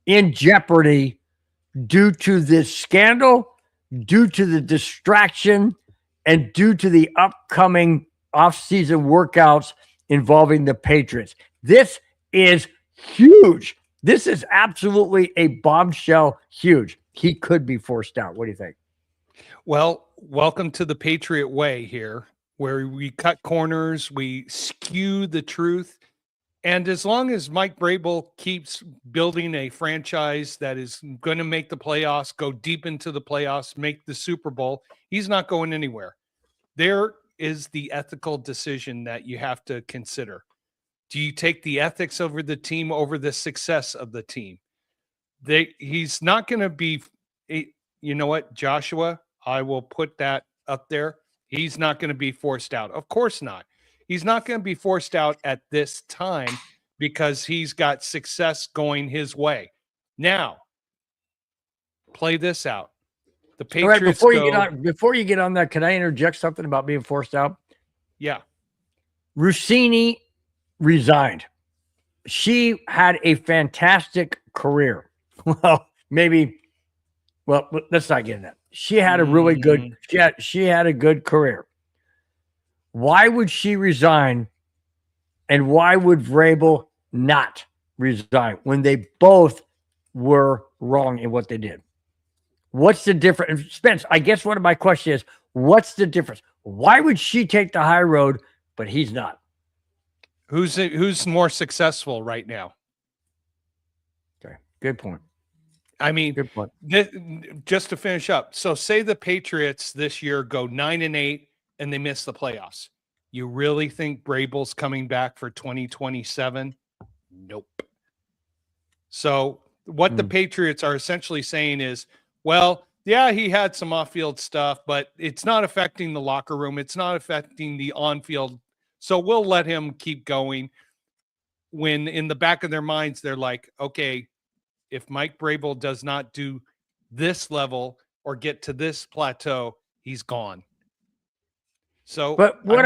Speaker 1: in jeopardy due to this scandal, due to the distraction, and due to the upcoming offseason workouts involving the Patriots? This is huge. This is absolutely a bombshell huge. He could be forced out. What do you think?
Speaker 2: Well, welcome to the Patriot way here, where we cut corners, we skew the truth. And as long as Mike Vrabel keeps building a franchise that is going to make the playoffs, go deep into the playoffs, make the Super Bowl, he's not going anywhere. There is the ethical decision that you have to consider. Do you take the ethics over the team over the success of the team? He's not going to be, you know what, Joshua, I will put that up there. He's not going to be forced out. Of course not. He's not going to be forced out at this time because he's got success going his way. Now, play this out. The
Speaker 1: All right,
Speaker 2: Patriots
Speaker 1: before you get on that, can I interject something about being forced out?
Speaker 2: Yeah.
Speaker 1: Rossini resigned. She had a fantastic career. Well, let's not get into that. She had a really good, she had a good career. Why would she resign? And why would Vrabel not resign when they both were wrong in what they did? What's the difference? Spence, I guess one of my questions is, what's the difference? Why would she take the high road, but he's not?
Speaker 2: Who's more successful right now?
Speaker 1: Okay, good point.
Speaker 2: I mean,
Speaker 1: good point.
Speaker 2: Just to finish up, so say the Patriots this year go 9-8 and they miss the playoffs. You really think Vrabel's coming back for 2027? Nope. So what the Patriots are essentially saying is, well, yeah, he had some off-field stuff, but it's not affecting the locker room. It's not affecting the on-field. So we'll let him keep going. When in the back of their minds, they're like, okay, if Mike Vrabel does not do this level or get to this plateau, he's gone. So,
Speaker 1: but what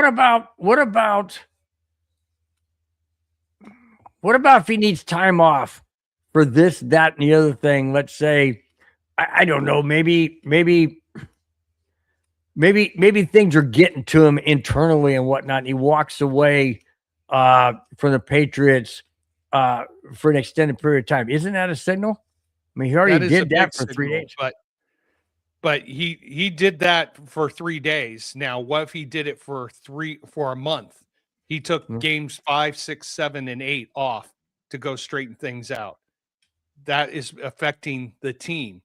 Speaker 1: about if he needs time off for this, that, and the other thing? Let's say, I don't know, maybe things are getting to him internally and whatnot. And he walks away from the Patriots for an extended period of time. Isn't that a signal? I mean, he already did that for 3 days.
Speaker 2: But he did that for 3 days. Now, what if he did it for a month? He took games 5, 6, 7, and 8 off to go straighten things out. That is affecting the team.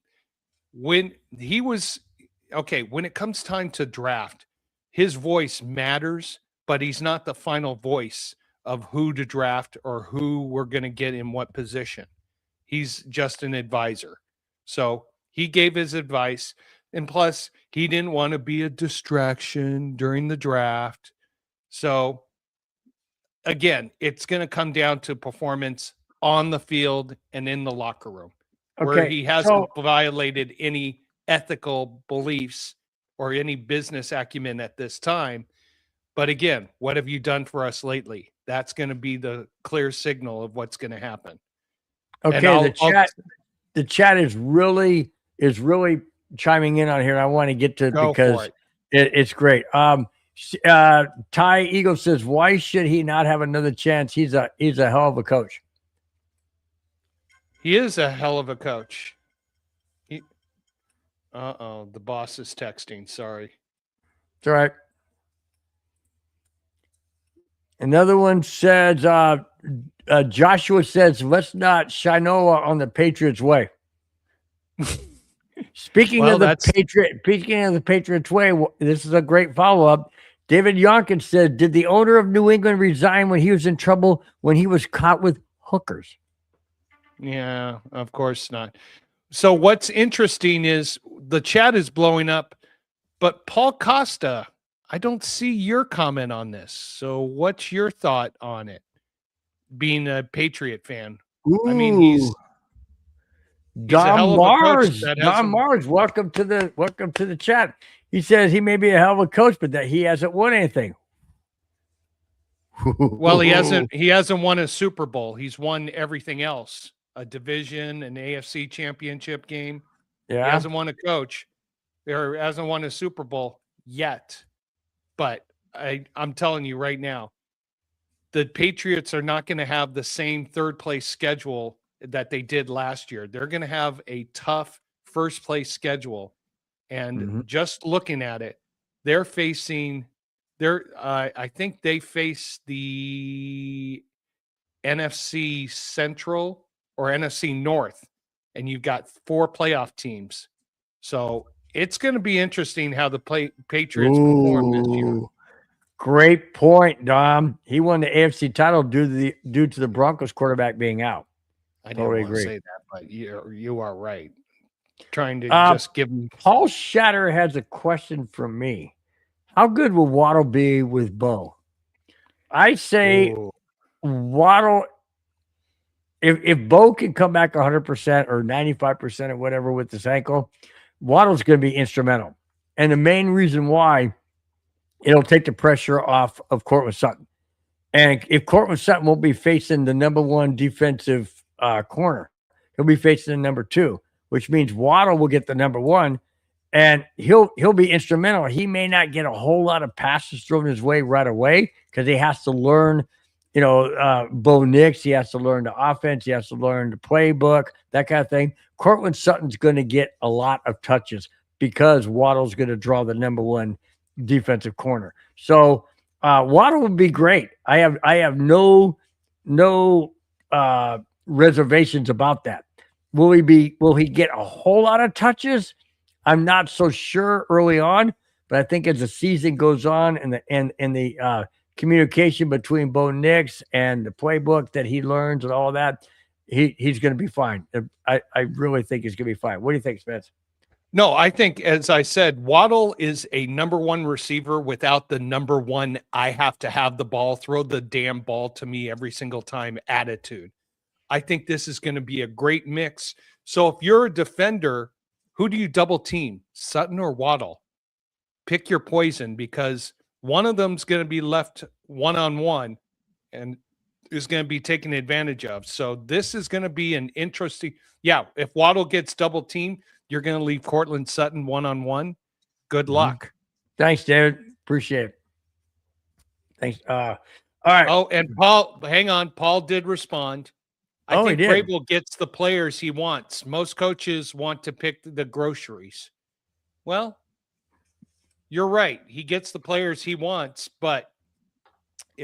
Speaker 2: When it comes time to draft, his voice matters, but he's not the final voice of who to draft or who we're going to get in what position. He's just an advisor. So he gave his advice, and plus he didn't want to be a distraction during the draft. So again, it's going to come down to performance on the field and in the locker room, where he hasn't violated any ethical beliefs or any business acumen at this time. But again, what have you done for us lately? That's going to be the clear signal of what's going to happen.
Speaker 1: Okay, the chat is really chiming in on here. I want to get to it because it's great. Ty Eagle says, why should he not have another chance? He's a hell of a coach.
Speaker 2: He is a hell of a coach. The boss is texting. Sorry.
Speaker 1: It's all right. Another one says, Joshua says, let's not Shinoa on the Patriots way. Speaking of the Patriots way, this is a great follow-up. David Yonkins said, did the owner of New England resign when he was in trouble when he was caught with hookers?
Speaker 2: Yeah, of course not. So what's interesting is the chat is blowing up, but Paul Costa, I don't see your comment on this. So what's your thought on it? Being a Patriot fan.
Speaker 1: Ooh.
Speaker 2: I mean, he's
Speaker 1: Don Mars, welcome to the chat. He says he may be a hell of a coach, but that he hasn't won anything.
Speaker 2: Well, he hasn't won a Super Bowl. He's won everything else. A division, an AFC championship game.
Speaker 1: Yeah.
Speaker 2: He hasn't won a coach or hasn't won a Super Bowl yet. But I'm telling you right now, the Patriots are not going to have the same third place schedule that they did last year. They're going to have a tough first place schedule. And just looking at it, they're facing I think they face the NFC Central or NFC North, and you've got 4 playoff teams. So it's going to be interesting how the Patriots perform this year.
Speaker 1: Great point, Dom. He won the AFC title due to the Broncos quarterback being out.
Speaker 2: I didn't want to say that, but you are right. Trying to just give him.
Speaker 1: Paul Shatter has a question from me. How good will Waddle be with Bo? I say Waddle if Bo can come back 100% or 95% or whatever with this ankle, Waddle's going to be instrumental. And the main reason why, it'll take the pressure off of Cortland Sutton. And if Cortland Sutton won't be facing the number one defensive corner, he'll be facing the number two, which means Waddle will get the number one, and he'll be instrumental. He may not get a whole lot of passes thrown his way right away because he has to learn, Bo Nix. He has to learn the offense. He has to learn the playbook, that kind of thing. Cortland Sutton's going to get a lot of touches because Waddle's going to draw the number one defensive corner. So Waddle would be great. I have no reservations about that. Will he get a whole lot of touches? I'm not so sure early on, but I think as the season goes on and the communication between Bo Nix and the playbook that he learns and all that, he's going to be fine. I really think he's going to be fine. What do you think, Spence?
Speaker 2: No, I think, as I said, Waddle is a number one receiver without the number one, I have to have the ball, throw the damn ball to me every single time attitude. I think this is going to be a great mix. So if you're a defender, who do you double team, Sutton or Waddle? Pick your poison, because one of them's going to be left one-on-one and is going to be taken advantage of. So this is going to be an interesting, if Waddle gets double teamed, you're going to leave Cortland Sutton one-on-one. Good luck.
Speaker 1: Thanks, David. Appreciate it. Thanks. All right.
Speaker 2: Oh, and Paul, hang on. Paul did respond. I think Vrabel gets the players he wants. Most coaches want to pick the groceries. Well, you're right. He gets the players he wants, but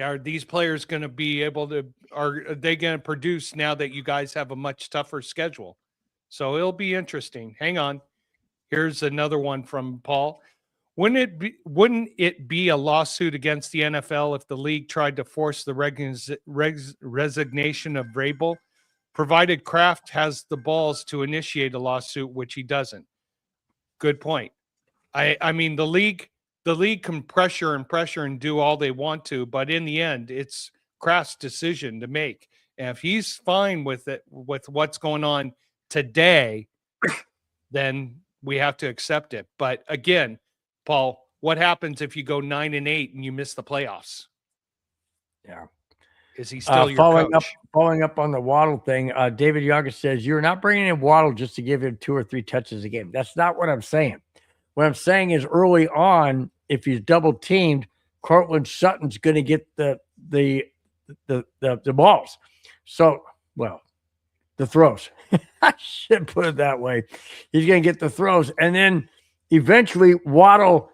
Speaker 2: are these players going to be able to, are they going to produce now that you guys have a much tougher schedule? So it'll be interesting. Hang on. Here's another one from Paul. Wouldn't it be a lawsuit against the NFL if the league tried to force the resignation of Vrabel, provided Kraft has the balls to initiate a lawsuit, which he doesn't? Good point. I mean, the league can pressure and do all they want to, but in the end, it's Kraft's decision to make. And if he's fine with it, with what's going on today, then we have to accept it. But again, Paul, what happens if you go 9-8 and you miss the playoffs?
Speaker 1: Yeah.
Speaker 2: Is he still your coach?
Speaker 1: Following up on the Waddle thing, David Yaga says, you're not bringing in Waddle just to give him 2 or 3 touches a game. That's not what I'm saying. What I'm saying is early on, if he's double teamed, Cortland Sutton's going to get the balls. So, well, the throws. I should put it that way. He's going to get the throws. And then eventually Waddle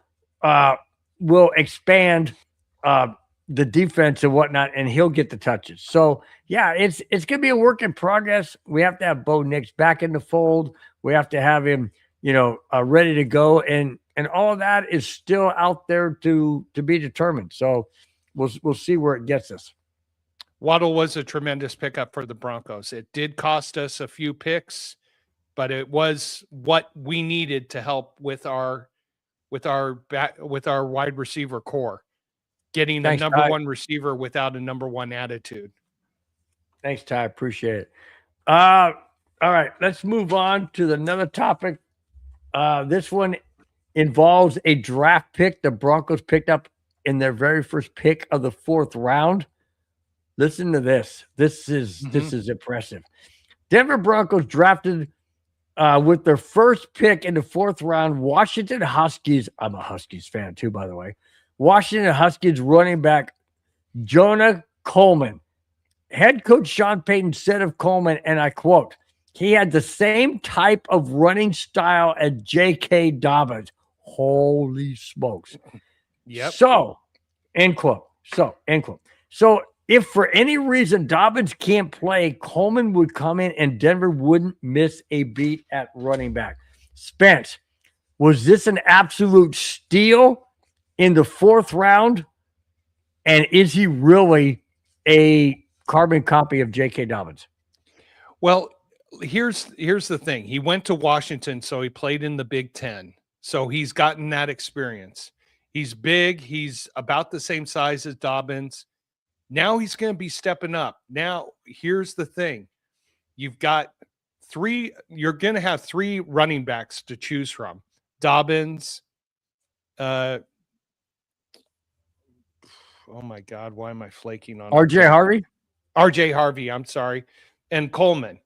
Speaker 1: will expand the defense and whatnot, and he'll get the touches. So, yeah, it's going to be a work in progress. We have to have Bo Nix back in the fold. We have to have him, ready to go. And all of that is still out there to be determined. So we'll see where it gets us.
Speaker 2: Waddle was a tremendous pickup for the Broncos. It did cost us a few picks, but it was what we needed to help with our wide receiver core, getting the number one receiver without a number one attitude.
Speaker 1: Thanks, Ty. Appreciate it. All right, let's move on to another topic. This one involves a draft pick the Broncos picked up in their very first pick of the 4th round. Listen to this. This is impressive. Denver Broncos drafted with their first pick in the 4th round, Washington Huskies. I'm a Huskies fan too, by the way. Washington Huskies running back Jonah Coleman. Head coach Sean Payton said of Coleman, and I quote, he had the same type of running style as J.K. Dobbins. Holy smokes.
Speaker 2: Yep.
Speaker 1: So, end quote. So, if for any reason Dobbins can't play, Coleman would come in and Denver wouldn't miss a beat at running back. Spence, was this an absolute steal in the 4th round? And is he really a carbon copy of J.K. Dobbins?
Speaker 2: Well, here's the thing. He went to Washington, so he played in the Big Ten. So he's gotten that experience. He's big. He's about the same size as Dobbins. Now he's going to be stepping up. Now, here's the thing. you've got you're going to have 3 running backs to choose from. Dobbins, oh my God, why am I flaking on
Speaker 1: RJ Harvey?
Speaker 2: RJ Harvey, I'm sorry, and Coleman.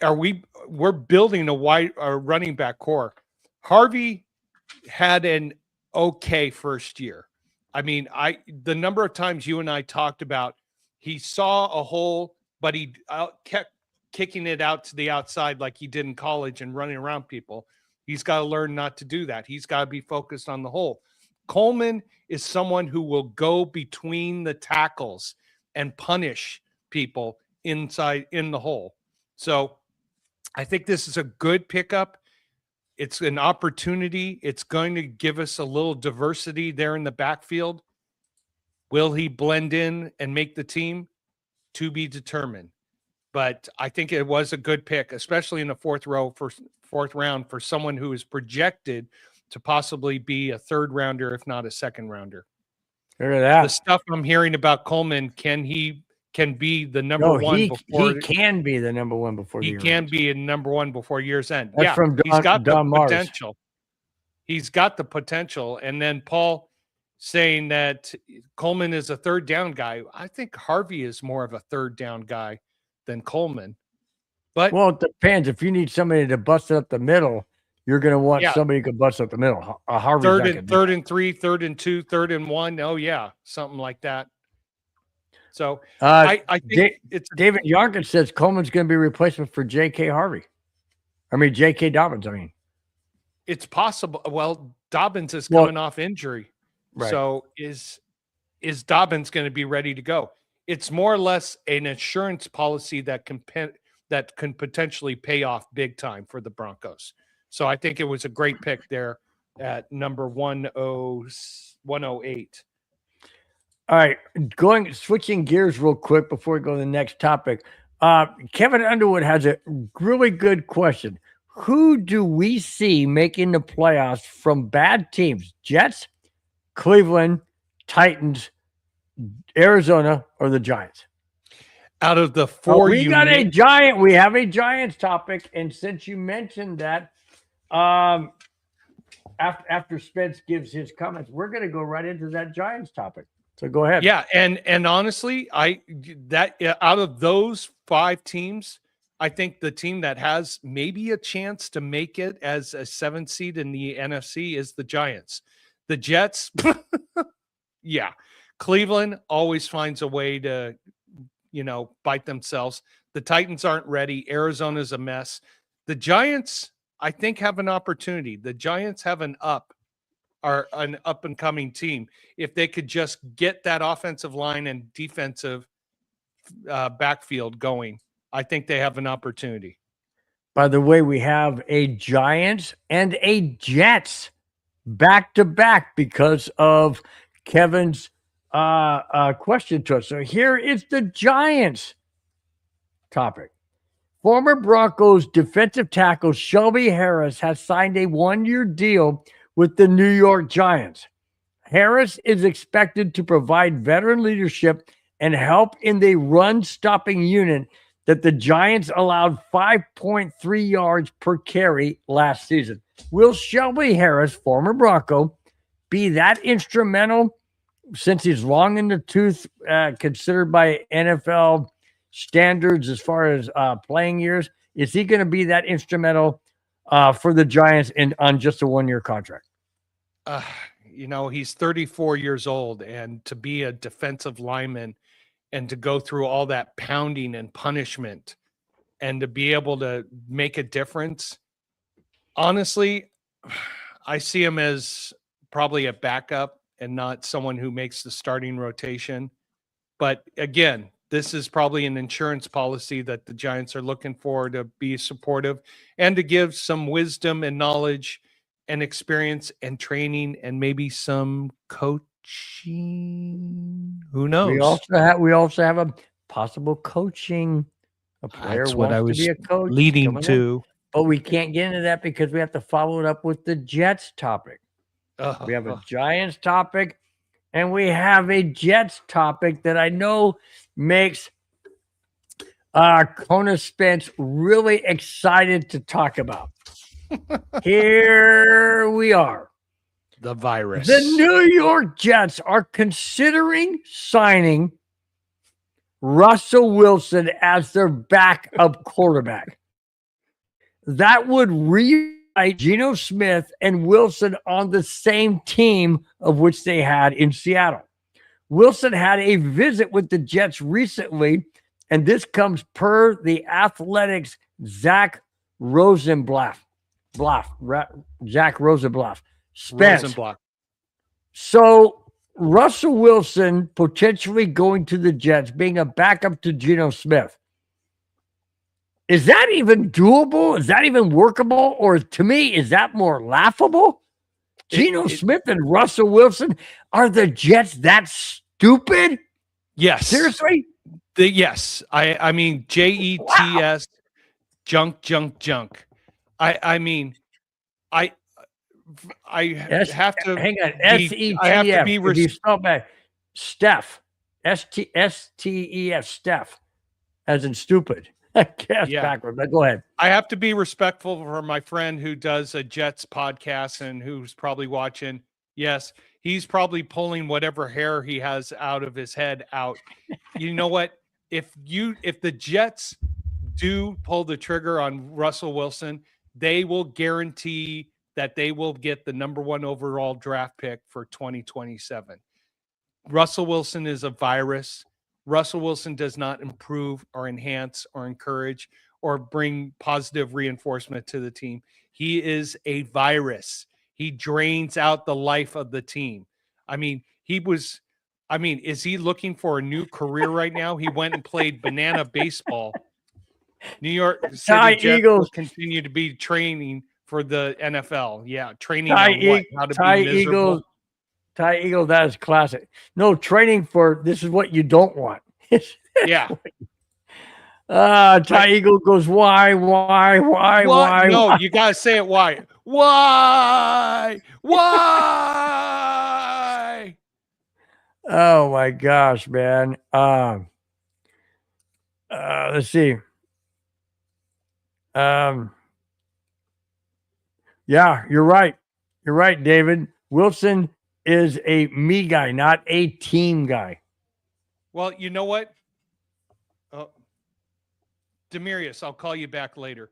Speaker 2: We're building a running back core. Harvey had an okay first year. I mean, the number of times you and I talked about, he saw a hole, but he kept kicking it out to the outside like he did in college and running around people. He's got to learn not to do that. He's got to be focused on the hole. Coleman is someone who will go between the tackles and punish people inside in the hole. So I think this is a good pickup. It's an opportunity. It's going to give us a little diversity there in the backfield. Will he blend in and make the team? To be determined. But I think it was a good pick, especially in the fourth round for someone who is projected to possibly be a 3rd rounder, if not a 2nd rounder.
Speaker 1: Look at that.
Speaker 2: The stuff I'm hearing about Coleman, can be the number one before
Speaker 1: he can be the number one before
Speaker 2: he can be a number 1 before year's end.
Speaker 1: That's from
Speaker 2: he's got the
Speaker 1: Mars.
Speaker 2: potential. He's got the potential. And then Paul saying that Coleman is a 3rd down guy. I think Harvey is more of a 3rd down guy than Coleman. But
Speaker 1: well, it depends. If you need somebody to bust it up the middle, you're going to want somebody who can bust up the middle. Harvey's
Speaker 2: 3rd and 3, 3rd and 2, 3rd and 1. Oh yeah, something like that. So I think it's
Speaker 1: David Yarkin says Coleman's going to be a replacement for J.K. Dobbins. I mean,
Speaker 2: it's possible. Well, Dobbins is coming off injury,
Speaker 1: right.
Speaker 2: So is Dobbins going to be ready to go? It's more or less an insurance policy that can potentially pay off big time for the Broncos. So I think it was a great pick there at number 108.
Speaker 1: All right, switching gears real quick before we go to the next topic. Kevin Underwood has a really good question. Who do we see making the playoffs from bad teams? Jets, Cleveland, Titans, Arizona, or the Giants?
Speaker 2: Out of the 4,
Speaker 1: we have a Giants topic, and since you mentioned that, after Spence gives his comments, we're going to go right into that Giants topic. So go ahead.
Speaker 2: Yeah, and honestly, out of those 5 teams, I think the team that has maybe a chance to make it as a 7th seed in the NFC is the Giants. The Jets, yeah. Cleveland always finds a way to, bite themselves. The Titans aren't ready. Arizona's a mess. The Giants, I think, have an opportunity. The Giants have an up and coming team. If they could just get that offensive line and defensive backfield going, I think they have an opportunity.
Speaker 1: By the way, we have a Giants and a Jets back to back because of Kevin's question to us. So here is the Giants topic. Former Broncos defensive tackle Shelby Harris has signed a 1-year deal with the New York Giants. Harris is expected to provide veteran leadership and help in the run-stopping unit that the Giants allowed 5.3 yards per carry last season. Will Shelby Harris, former Bronco, be that instrumental since he's long in the tooth, considered by NFL standards as far as playing years? Is he going to be that instrumental for the Giants on just a 1-year contract?
Speaker 2: He's 34 years old, and to be a defensive lineman and to go through all that pounding and punishment and to be able to make a difference, honestly, I see him as probably a backup and not someone who makes the starting rotation. But again, this is probably an insurance policy that the Giants are looking for to be supportive and to give some wisdom and knowledge and experience and training and maybe some coaching. Who knows?
Speaker 1: We also have a possible coaching. A player
Speaker 2: That's what I was
Speaker 1: to be a coach
Speaker 2: leading to.
Speaker 1: But we can't get into that because we have to follow it up with the Jets topic. We have a Giants topic and we have a Jets topic that I know makes Kona Spence really excited to talk about. Here we are.
Speaker 2: The virus.
Speaker 1: The New York Jets are considering signing Russell Wilson as their backup quarterback. That would reunite Geno Smith and Wilson on the same team of which they had in Seattle. Wilson had a visit with the Jets recently, and this comes per the Athletics' Zach Rosenblatt. Zach Rosenblatt. Spence.
Speaker 2: Rosenblatt.
Speaker 1: So Russell Wilson potentially going to the Jets, being a backup to Geno Smith. Is that even doable? Is that even workable? Or to me, is that more laughable? Geno Smith and Russell Wilson? Are the Jets that stupid?
Speaker 2: Yes.
Speaker 1: Seriously?
Speaker 2: Yes. I mean, JETS, junk. I mean, I have to
Speaker 1: hang on. SETF.
Speaker 2: I have to be
Speaker 1: if you spell back Steph. STEF. Steph. As in stupid. I guess backwards. But go ahead.
Speaker 2: I have to be respectful for my friend who does a Jets podcast and who's probably watching. Yes, he's probably pulling whatever hair he has out of his head out. You know what? If the Jets do pull the trigger on Russell Wilson, they will guarantee that they will get the number 1 overall draft pick for 2027. Russell Wilson is a virus. Russell Wilson does not improve or enhance or encourage or bring positive reinforcement to the team. He is a virus. He drains out the life of the team. I mean, is he looking for a new career right now? He went and played banana baseball. New York City Jets will continue to be training for the NFL. Yeah, training on what? How to be miserable.
Speaker 1: Ty Eagle, that is classic. No, training for this is what you don't want.
Speaker 2: Yeah.
Speaker 1: Ty Eagle goes, why?
Speaker 2: No, you got to say it. Why?
Speaker 1: Oh my gosh, man. Let's see. Yeah, you're right. You're right, David. Wilson is a me guy, not a team guy.
Speaker 2: Well, you know what? Demarius, I'll call you back later.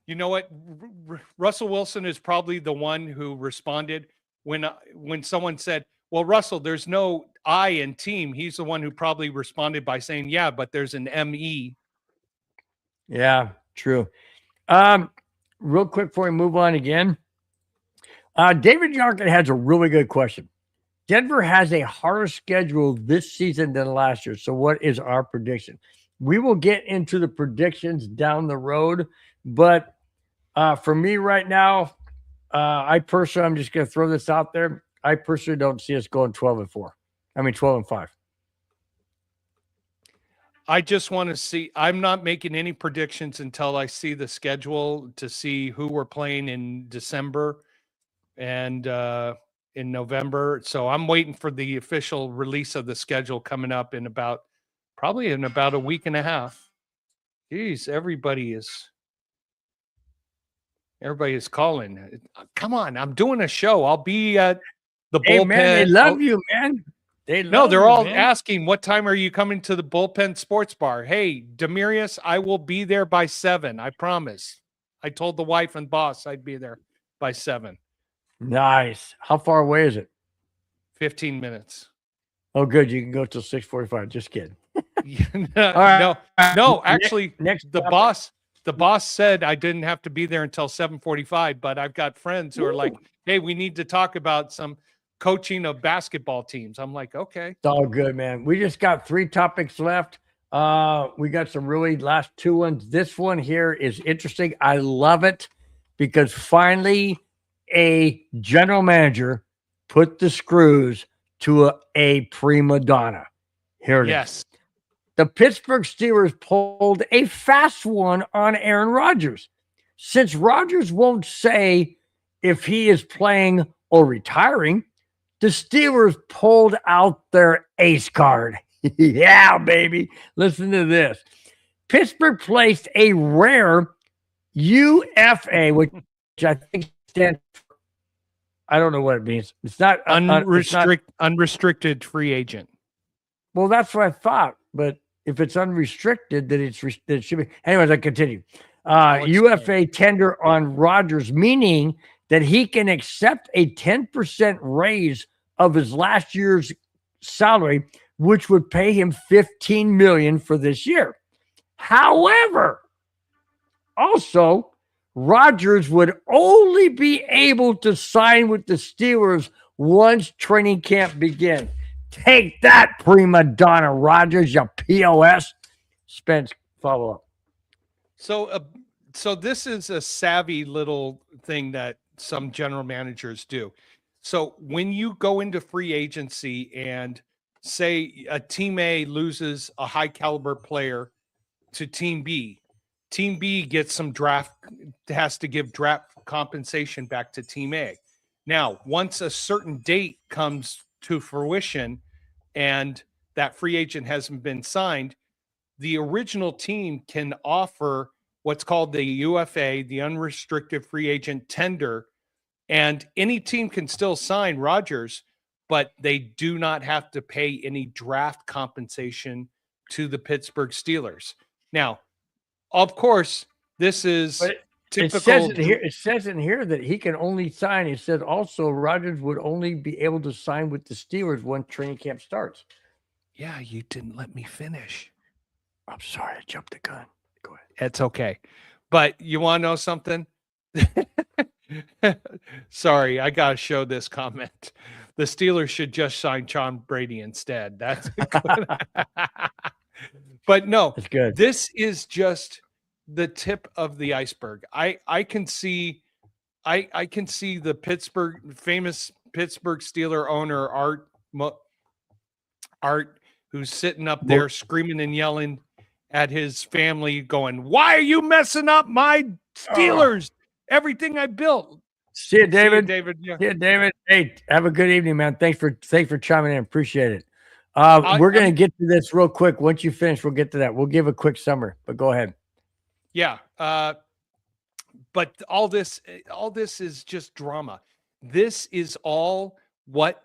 Speaker 2: You know what? Russell Wilson is probably the one who responded when someone said, well, Russell, there's no I in team. He's the one who probably responded by saying, yeah, but there's an ME.
Speaker 1: Yeah, true. Real quick before we move on again. David Yarkin has a really good question. Denver has a harder schedule this season than last year. So what is our prediction? We will get into the predictions down the road. But for me right now, I'm just going to throw this out there. I personally don't see us going 12-4. 12-5.
Speaker 2: I just want to see. I'm not making any predictions until I see the schedule to see who we're playing in December and in November. So I'm waiting for the official release of the schedule coming up in about a week and a half. Jeez, everybody is calling. Come on, I'm doing a show. I'll be at the bullpen.
Speaker 1: Man, they love you, man.
Speaker 2: They're all asking, what time are you coming to the Bullpen Sports Bar? Hey, Demarius, I will be there by 7. I promise. I told the wife and boss I'd be there by 7.
Speaker 1: Nice. How far away is it?
Speaker 2: 15 minutes.
Speaker 1: Oh, good. You can go till 6:45. Just kidding.
Speaker 2: No, actually,
Speaker 1: the
Speaker 2: boss said I didn't have to be there until 7:45, but I've got friends who are like, hey, we need to talk about some coaching of basketball teams. I'm like, okay.
Speaker 1: It's all good, man. We just got 3 topics left. We got some really last 2 ones. This one here is interesting. I love it because finally a general manager put the screws to a prima donna. Here it is. The Pittsburgh Steelers pulled a fast one on Aaron Rodgers. Since Rodgers won't say if he is playing or retiring, the Steelers pulled out their ace card. Yeah, baby. Listen to this. Pittsburgh placed a rare UFA, which I think stands for, I don't know what it means. It's not
Speaker 2: unrestricted free agent.
Speaker 1: Well, that's what I thought. But if it's unrestricted, then it should be. Anyways, I continue. UFA tender on Rodgers, meaning that he can accept a 10% raise of his last year's salary, which would pay him $15 million for this year. However, also, Rodgers would only be able to sign with the Steelers once training camp begins. Take that, prima donna Rodgers, you POS. Spence, follow up.
Speaker 2: So this is a savvy little thing that some general managers do. So when you go into free agency and say a team A loses a high caliber player to team B gets some has to give draft compensation back to team A. Now, once a certain date comes to fruition and that free agent hasn't been signed, the original team can offer what's called the UFA, the unrestricted free agent tender, and any team can still sign Rodgers, but they do not have to pay any draft compensation to the Pittsburgh Steelers. Now, of course, this is typical.
Speaker 1: It says in here that he can only sign. It said also Rodgers would only be able to sign with the Steelers when training camp starts.
Speaker 2: Yeah, you didn't let me finish.
Speaker 1: I'm sorry, I jumped the gun. Go ahead.
Speaker 2: It's okay. But you want to know something? Sorry, I got to show this comment. The Steelers should just sign Tom Brady instead. That's good. But no,
Speaker 1: that's good.
Speaker 2: This is just the tip of the iceberg. I can see the famous Pittsburgh Steeler owner Art, who's sitting up there screaming and yelling at his family, going, "Why are you messing up my Steelers? Everything I built."
Speaker 1: See you, David.
Speaker 2: Yeah.
Speaker 1: See you, David. Hey, have a good evening, man. Thanks for chiming in. Appreciate it. We're going to get to this real quick. Once you finish, we'll get to that. We'll give a quick summary, but go ahead.
Speaker 2: Yeah. But all this is just drama. This is all what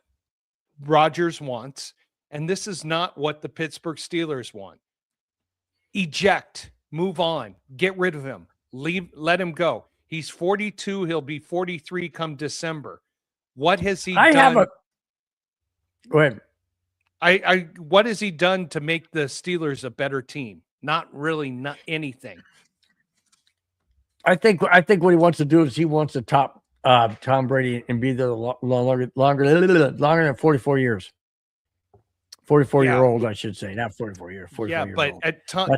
Speaker 2: Rodgers wants, and this is not what the Pittsburgh Steelers want. Eject, move on, get rid of him, let him go. He's 42. He'll be 43 come December. What has he done?
Speaker 1: Go ahead.
Speaker 2: What has he done to make the Steelers a better team? Not anything.
Speaker 1: I think what he wants to do is he wants to top Tom Brady and be there longer than 44 years. 44-year-old, I should say, not 44 years. 44
Speaker 2: yeah, but at Tom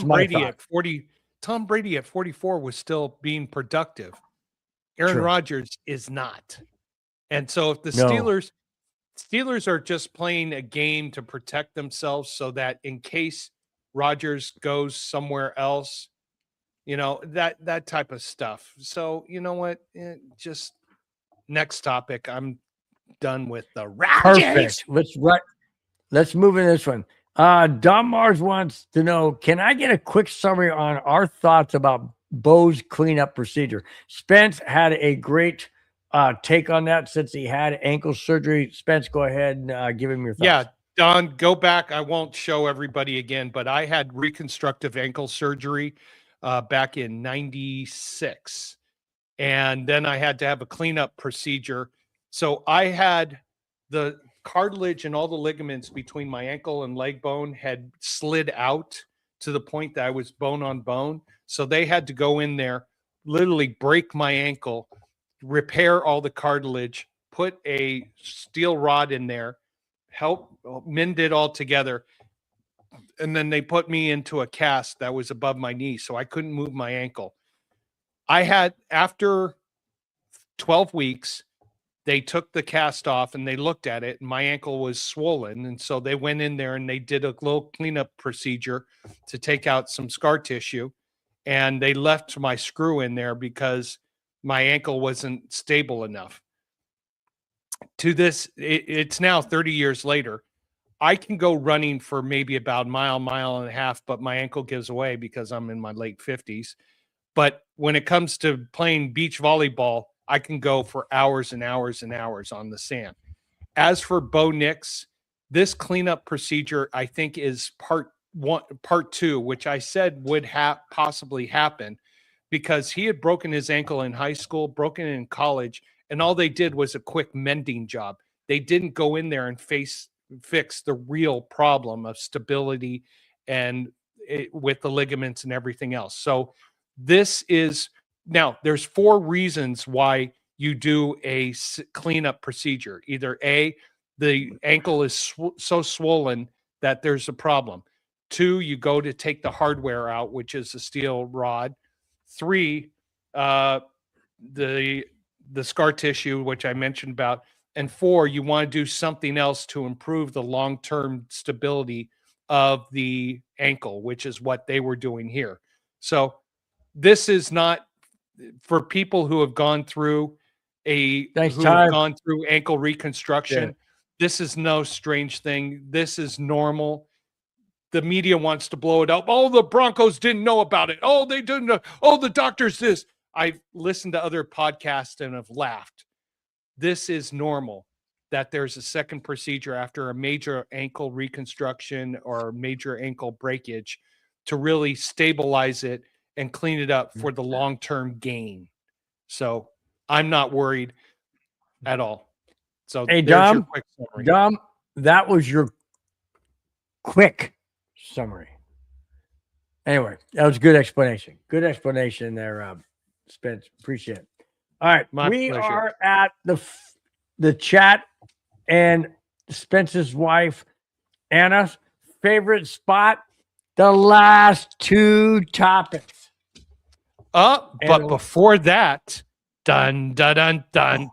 Speaker 2: Brady at 40, Tom Brady at 44 was still being productive. Aaron Rodgers is not. And so if the Steelers are just playing a game to protect themselves so that in case Rodgers goes somewhere else, that type of stuff. So, you know what? Just next topic. I'm done with the Rodgers.
Speaker 1: Perfect. Let's move in this one. Don Mars wants to know, can I get a quick summary on our thoughts about Bo's cleanup procedure? Spence had a great take on that since he had ankle surgery. Spence, go ahead and give him your thoughts.
Speaker 2: Yeah, Don, go back. I won't show everybody again, but I had reconstructive ankle surgery back in 96. And then I had to have a cleanup procedure. So I had the cartilage and all the ligaments between my ankle and leg bone had slid out to the point that I was bone on bone. So they had to go in there, literally break my ankle, repair all the cartilage, put a steel rod in there, help mend it all together. And then they put me into a cast that was above my knee, so I couldn't move my ankle. After 12 weeks, they took the cast off and they looked at it, and my ankle was swollen. And so they went in there and they did a little cleanup procedure to take out some scar tissue. And they left my screw in there because my ankle wasn't stable enough. To this, it's now 30 years later. I can go running for maybe about mile and a half, but my ankle gives away because I'm in my late 50s. But when it comes to playing beach volleyball, I can go for hours and hours and hours on the sand. As for Bo Nix, this cleanup procedure, I think, is part two, which I said would possibly happen because he had broken his ankle in high school, broken it in college, and all they did was a quick mending job. They didn't go in there and fix the real problem of stability and with the ligaments and everything else. So this is now there's 4 reasons why you do a cleanup procedure. Either A, the ankle is so swollen that there's a problem. 2, you go to take the hardware out, which is the steel rod. 3, the scar tissue, which I mentioned about. And 4, you want to do something else to improve the long-term stability of the ankle, which is what they were doing here. So this is not for people who have gone through ankle reconstruction. Yeah. This is no strange thing. This is normal. The media wants to blow it up. Oh, the Broncos didn't know about it. Oh, they didn't know. Oh, the doctors this. I've listened to other podcasts and have laughed. This is normal that there's a second procedure after a major ankle reconstruction or major ankle breakage to really stabilize it and clean it up for the long-term gain. So I'm not worried at all. So
Speaker 1: hey,
Speaker 2: there's
Speaker 1: Dom,
Speaker 2: your quick summary.
Speaker 1: Dom, that was your quick summary. Anyway, that was a good explanation. Good explanation there, Spence. Appreciate it. All right, we
Speaker 2: pleasure.
Speaker 1: are at the chat and Spence's wife Anna's favorite spot. The last 2 topics.
Speaker 2: But before that, dun dun dun dun.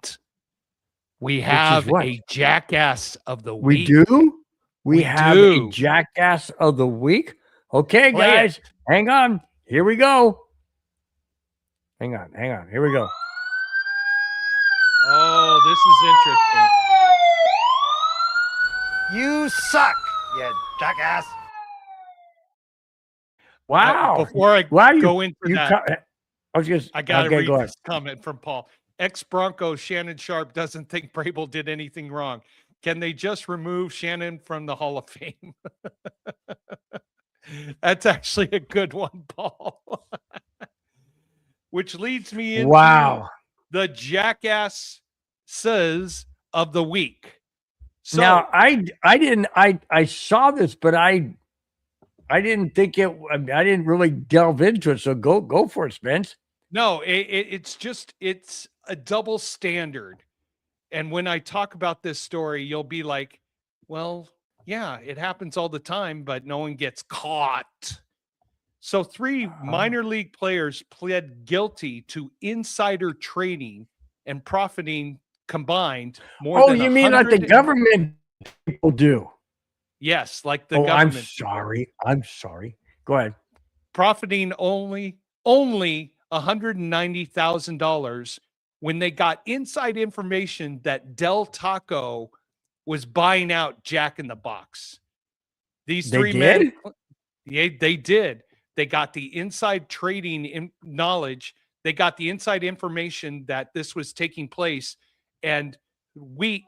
Speaker 2: We have a jackass of the week.
Speaker 1: We do? We have a jackass of the week? Okay, guys, hang on. Here we go. Hang on. Here we go.
Speaker 2: Oh, this is interesting.
Speaker 4: You suck, you jackass.
Speaker 1: Wow.
Speaker 2: Before I go into that,
Speaker 1: I
Speaker 2: got to read this comment from Paul. Ex-Broncos Shannon Sharp doesn't think Brable did anything wrong. Can they just remove Shannon from the Hall of Fame? That's actually a good one, Paul. Which leads me into the jackasses of the week. So
Speaker 1: now I saw this, but I didn't think I didn't really delve into it. So go for it, Spence.
Speaker 2: No, it's a double standard. And when I talk about this story, you'll be like, well, yeah, it happens all the time, but no one gets caught. So 3 minor league players pled guilty to insider trading and profiting combined more than
Speaker 1: you mean like the government people do?
Speaker 2: Yes, like the government.
Speaker 1: I'm sorry. Go ahead.
Speaker 2: Profiting only $190,000 when they got inside information that Del Taco was buying out Jack in the Box. These 3 men, they did. They got the inside trading knowledge. They got the inside information that this was taking place. And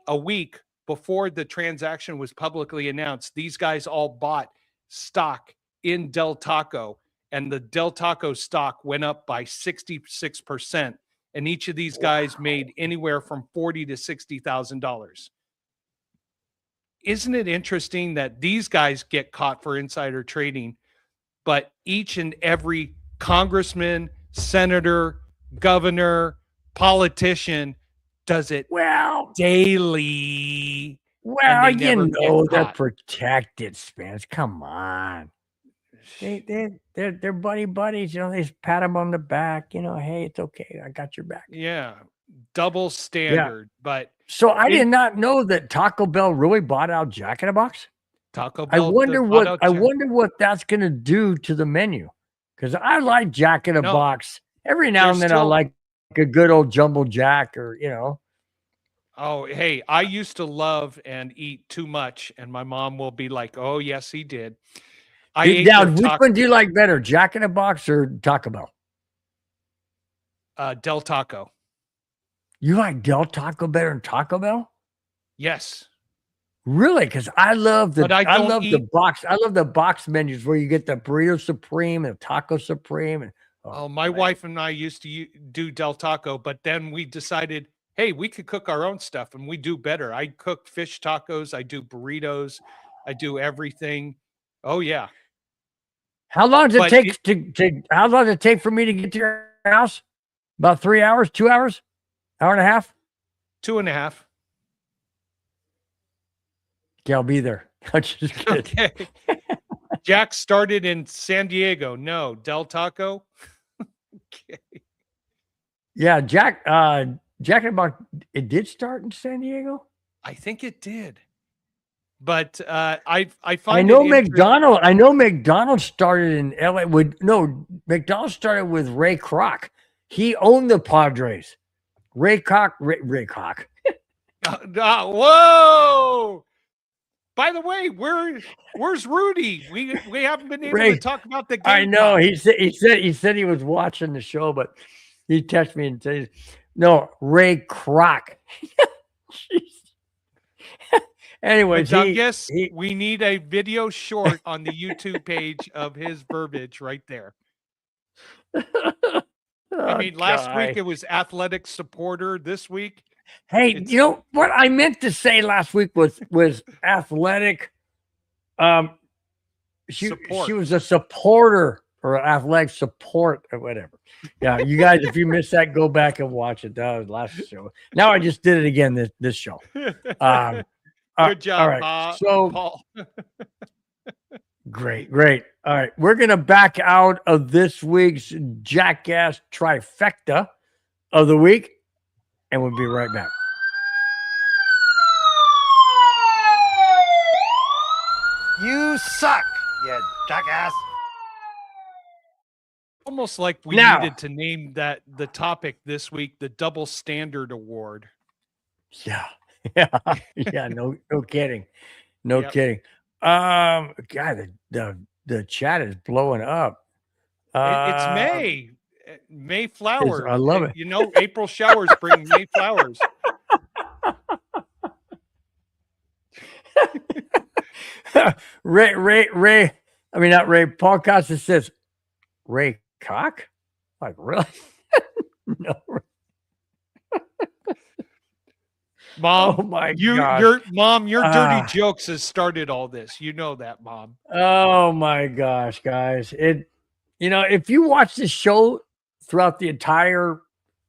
Speaker 2: a week before the transaction was publicly announced, these guys all bought stock in Del Taco, and the Del Taco stock went up by 66%. And each of these guys made anywhere from $40,000 to $60,000. Isn't it interesting that these guys get caught for insider trading, but each and every congressman, senator, governor, politician does it daily?
Speaker 1: Well, they're protected, Spence. Come on. They're buddies. They just pat them on the back. Hey, it's okay. I got your back.
Speaker 2: Yeah, double standard. Yeah. But
Speaker 1: so I did not know that Taco Bell really bought out Jack in the Box.
Speaker 2: Taco Bell.
Speaker 1: I wonder what that's going to do to the menu, because I like Jack in the Box. Every now and then I like a good old jumbo Jack, or
Speaker 2: Oh, hey, I used to love and eat too much, and my mom will be like, "Oh, yes, he did." I ate
Speaker 1: Now,
Speaker 2: their
Speaker 1: which one do you like better, Jack in the Box or Taco Bell?
Speaker 2: Del Taco.
Speaker 1: You like Del Taco better than Taco Bell?
Speaker 2: Yes,
Speaker 1: Really? Because I love
Speaker 2: but I don't eat.
Speaker 1: the box menus where you get the burrito supreme and taco supreme and
Speaker 2: Oh, my
Speaker 1: man.
Speaker 2: wife and I used to do Del Taco, but then we decided, hey, we could cook our own stuff, and we do better. I cook fish tacos. I do burritos. I do everything. Oh yeah,
Speaker 1: How long does it
Speaker 2: but
Speaker 1: take to how long does it take for me to get to your house? About 3 hours, 2 hours, hour and a half?
Speaker 2: 2.5.
Speaker 1: Okay, I'll be there. I'm just kidding.
Speaker 2: Okay. Jack started in San Diego. No, Del Taco. Okay.
Speaker 1: Yeah, Jack Jack in the Box, it did start in San Diego?
Speaker 2: I think it did. But I
Speaker 1: I
Speaker 2: find
Speaker 1: know
Speaker 2: it interesting.
Speaker 1: McDonald's started in LA McDonald's started with Ray Kroc. He owned the Padres. Ray Kroc.
Speaker 2: Whoa! By the way, where's Rudy? We haven't been able to
Speaker 1: Ray,
Speaker 2: talk about the
Speaker 1: I
Speaker 2: game.
Speaker 1: know. He said he was watching the show, but he texted me and said, "No, Ray Kroc." Anyways,
Speaker 2: Douglas, we need a video short on the YouTube page of his verbiage right there. I mean, last week it was athletic supporter. This week,
Speaker 1: Hey, you know what I meant to say last week was athletic. She was a supporter or athletic support or whatever. Yeah, you guys, if you missed that, go back and watch it. That was last show. Now I just did it again this show.
Speaker 2: Good job,
Speaker 1: all right. So
Speaker 2: Paul.
Speaker 1: great. All right, we're gonna back out of this week's Jackass trifecta of the week, and we'll be right back.
Speaker 4: You suck, you jackass.
Speaker 2: Almost like we
Speaker 1: Now-
Speaker 2: needed to name that the topic this week, the Double Standard Award.
Speaker 1: Yeah. No kidding. No
Speaker 2: Yep.
Speaker 1: kidding. God, the chat is blowing up.
Speaker 2: It's May. May flowers.
Speaker 1: I love it.
Speaker 2: You know, April showers bring May flowers.
Speaker 1: Ray. I mean, not Ray. Paul Costa says, Ray Cock? Like, really? No.
Speaker 2: Mom,
Speaker 1: Oh my
Speaker 2: your dirty jokes has started all this. You know that, Mom.
Speaker 1: Oh my gosh, guys. If you watch this show throughout the entire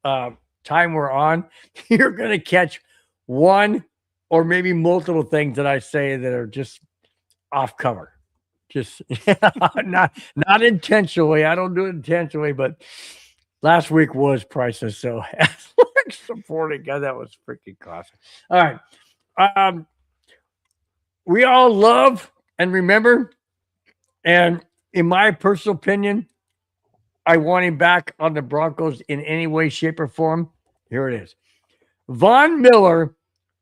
Speaker 1: time we're on, you're gonna catch one or maybe multiple things that I say that are just off cover. Just not intentionally. I don't do it intentionally, but last week was priceless. So supporting God, that was freaking awesome. All right. We all love and remember, and in my personal opinion, I want him back on the Broncos in any way, shape, or form. Here it is. Von Miller,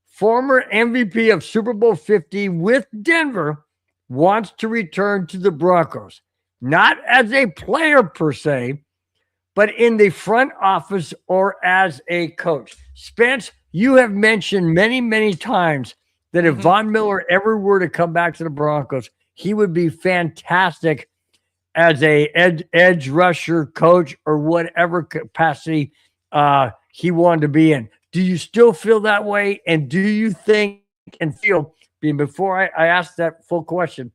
Speaker 1: former MVP of Super Bowl 50 with Denver, wants to return to the Broncos, not as a player per se, but in the front office or as a coach. Spence, you have mentioned many, many times that if Von Miller ever were to come back to the Broncos, he would be fantastic as a edge rusher coach or whatever capacity he wanted to be in. Do you still feel that way? And do you think and feel, before I ask that full question,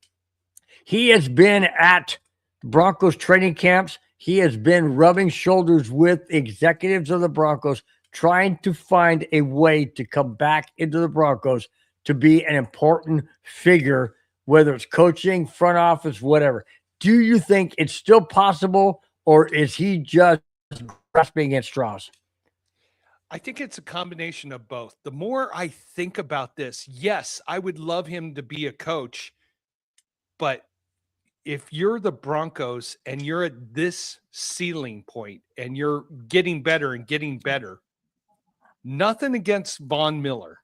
Speaker 1: he has been at Broncos training camps. He has been rubbing shoulders with executives of the Broncos, trying to find a way to come back into the Broncos to be an important figure, whether it's coaching, front office, whatever. Do you think it's still possible, or is he just grasping at straws?
Speaker 2: I think it's a combination of both. The more I think about this, yes, I would love him to be a coach, but if you're the Broncos and you're at this ceiling point and you're getting better and getting better, Nothing against Von Miller,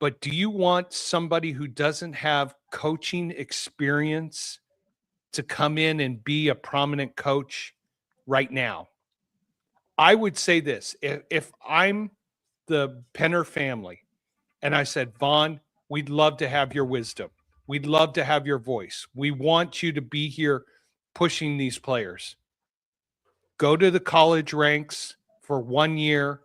Speaker 2: but do you want somebody who doesn't have coaching experience to come in and be a prominent coach right now? I would say this. If I'm the Penner family and I said, Vaughn, we'd love to have your wisdom. We'd love to have your voice. We want you to be here pushing these players. Go to the college ranks for 1 year,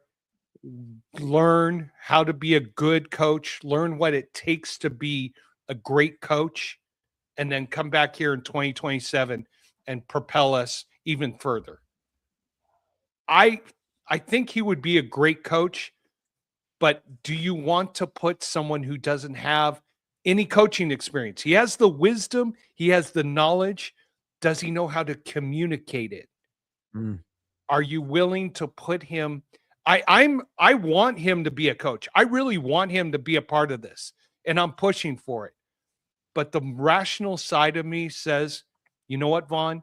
Speaker 2: learn how to be a good coach, learn what it takes to be a great coach, and then come back here in 2027 and propel us even further. I think he would be a great coach, but do you want to put someone who doesn't have any coaching experience? He has the wisdom, he has the knowledge. Does he know how to communicate it? Are you willing to put him? I want him to be a coach. I really want him to be a part of this, and I'm pushing for it. But the rational side of me says, you know what, Vaughn?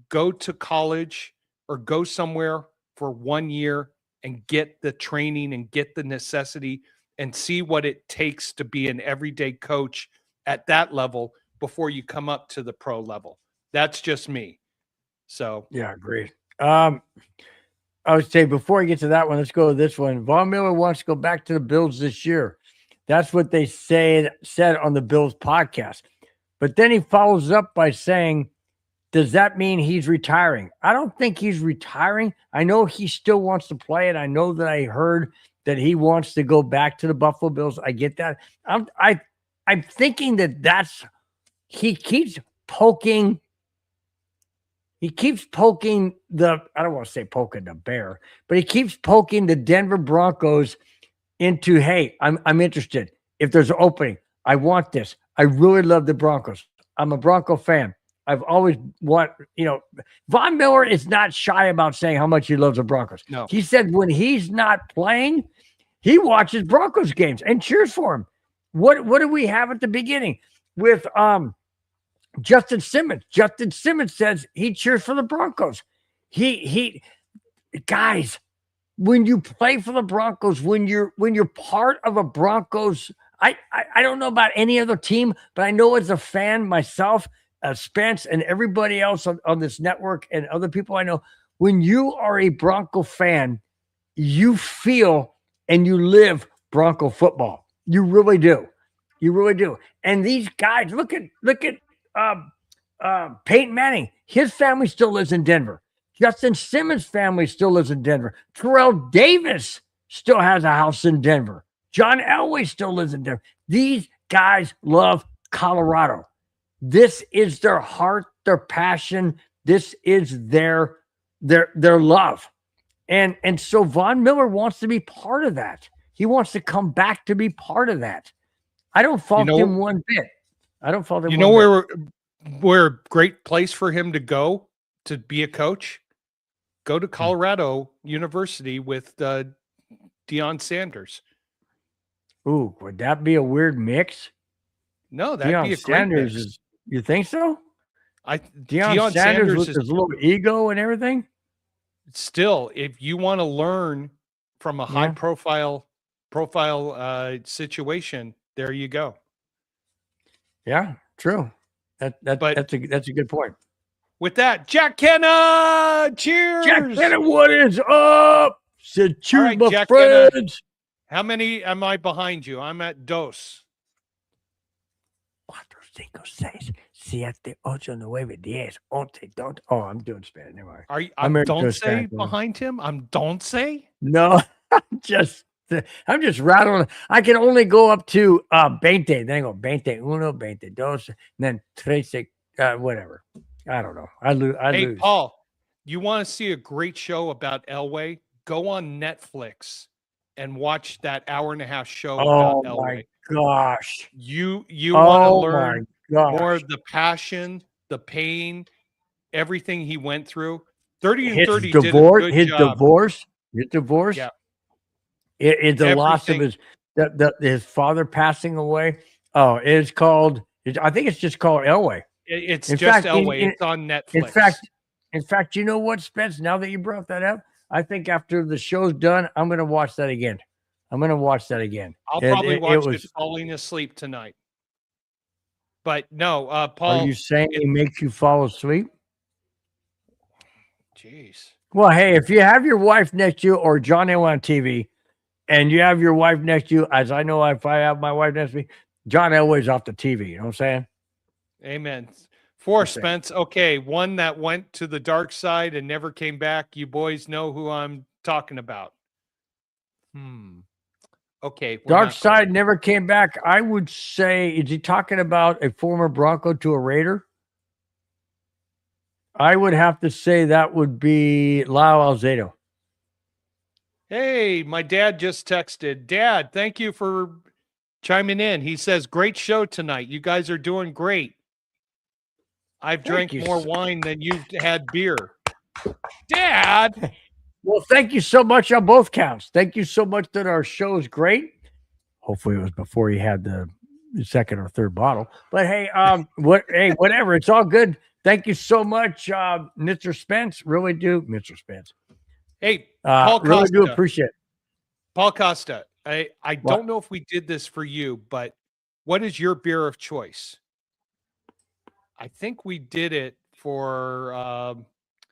Speaker 2: Go to college or go somewhere for 1 year and get the training and get the necessity and see what it takes to be an everyday coach at that level before you come up to the pro level. That's just me. So
Speaker 1: yeah, great. I would say before I get to that one, let's go to this one. Von Miller wants to go back to the Bills this year. That's what they said on the Bills podcast. But then he follows up by saying, does that mean he's retiring? I don't think he's retiring. I know he still wants to play, and I know that I heard that he wants to go back to the Buffalo Bills. I get that. I'm thinking that's he keeps poking. He keeps poking I don't want to say poking the bear, but he keeps poking the Denver Broncos into, hey, I'm interested. If there's an opening, I want this. I really love the Broncos. I'm a Bronco fan. I've always Von Miller is not shy about saying how much he loves the Broncos.
Speaker 2: No.
Speaker 1: He said when he's not playing, he watches Broncos games and cheers for him. What do we have at the beginning with Justin Simmons? Justin Simmons says he cheers for the Broncos. Guys, when you play for the Broncos, when you're part of a Broncos, I don't know about any other team, but I know as a fan myself, Spence and everybody else on this network and other people I know, when you are a Bronco fan, you feel and you live Bronco football. You really do. You really do. And these guys, look at Peyton Manning. His family still lives in Denver. Justin Simmons' family still lives in Denver. Terrell Davis still has a house in Denver. John Elway still lives in Denver. These guys love Colorado. This is their heart, their passion. This is their love. And so Von Miller wants to be part of that. He wants to come back to be part of that. I don't fault him one bit. I don't fault him.
Speaker 2: You know where a great place for him to go to be a coach? Go to Colorado University with Deion Sanders.
Speaker 1: Ooh, would that be a weird mix?
Speaker 2: No, that'd be a great
Speaker 1: Sanders
Speaker 2: mix.
Speaker 1: You think so?
Speaker 2: Deion
Speaker 1: Sanders with his little ego and everything?
Speaker 2: Still, if you want to learn from a high profile situation, there you go.
Speaker 1: Yeah, true. That's a good point.
Speaker 2: With that, Jack Kenna, cheers.
Speaker 1: Jack Kenna, what is up? Said cheers,
Speaker 2: right,
Speaker 1: my
Speaker 2: Jack
Speaker 1: friends.
Speaker 2: Kenna. How many am I behind you? I'm at dos.
Speaker 1: 4, 5, 6, 7, 8, 9, 10, 11, 12. Oh, I'm doing Spanish. Never mind.
Speaker 2: Are you? I'm don't say behind him. I'm don't say.
Speaker 1: No, I'm just rattling. I can only go up to 20. Then I go 21, 22, and then 13, whatever. I don't know. I lose.
Speaker 2: Hey, Paul, you want to see a great show about Elway? Go on Netflix and watch that 1.5-hour show about Elway.
Speaker 1: My gosh.
Speaker 2: You want to learn
Speaker 1: my
Speaker 2: more of the passion, the pain, everything he went through. 30 and 30 did a good job.
Speaker 1: His divorce.
Speaker 2: Yeah.
Speaker 1: It's the loss of his father passing away. Oh, it's called. I think it's just called Elway.
Speaker 2: It's just Elway. It's on Netflix.
Speaker 1: In fact, you know what, Spence? Now that you brought that up, I think after the show's done, I'm going to watch that again. I'm going to watch that again.
Speaker 2: I'll
Speaker 1: And
Speaker 2: probably
Speaker 1: it
Speaker 2: watch
Speaker 1: was.
Speaker 2: it falling asleep tonight. But no,
Speaker 1: Are
Speaker 2: Paul.
Speaker 1: you saying it makes you fall asleep?
Speaker 2: Jeez.
Speaker 1: Well, hey, if you have your wife next to you or John L on TV, and you have your wife next to you, as I know if I have my wife next to me, John Elway's off the TV. You know what I'm saying?
Speaker 2: Amen. For
Speaker 1: Okay.
Speaker 2: Spence, okay, one that went to the dark side and never came back. You boys know who I'm talking about. Okay. we're
Speaker 1: Dark
Speaker 2: not
Speaker 1: Side
Speaker 2: going.
Speaker 1: never came back. I would say, is he talking about a former Bronco to a Raider? I would have to say that would be Lyle Alzado.
Speaker 2: Hey, my dad just texted. Dad, thank you for chiming in. He says, great show tonight. You guys are doing great. I've drank
Speaker 1: you,
Speaker 2: more
Speaker 1: sir.
Speaker 2: wine than you've had beer. Dad.
Speaker 1: Well, thank you so much on both counts. Thank you so much that our show is great. Hopefully it was before he had the second or third bottle. But hey, whatever. It's all good. Thank you so much, Mr. Spence. Really do, Mr. Spence.
Speaker 2: Hey, Paul
Speaker 1: really
Speaker 2: Costa.
Speaker 1: do appreciate it.
Speaker 2: Paul Costa, I
Speaker 1: What?
Speaker 2: don't know if we did this for you, but what is your beer of choice? I think we did it for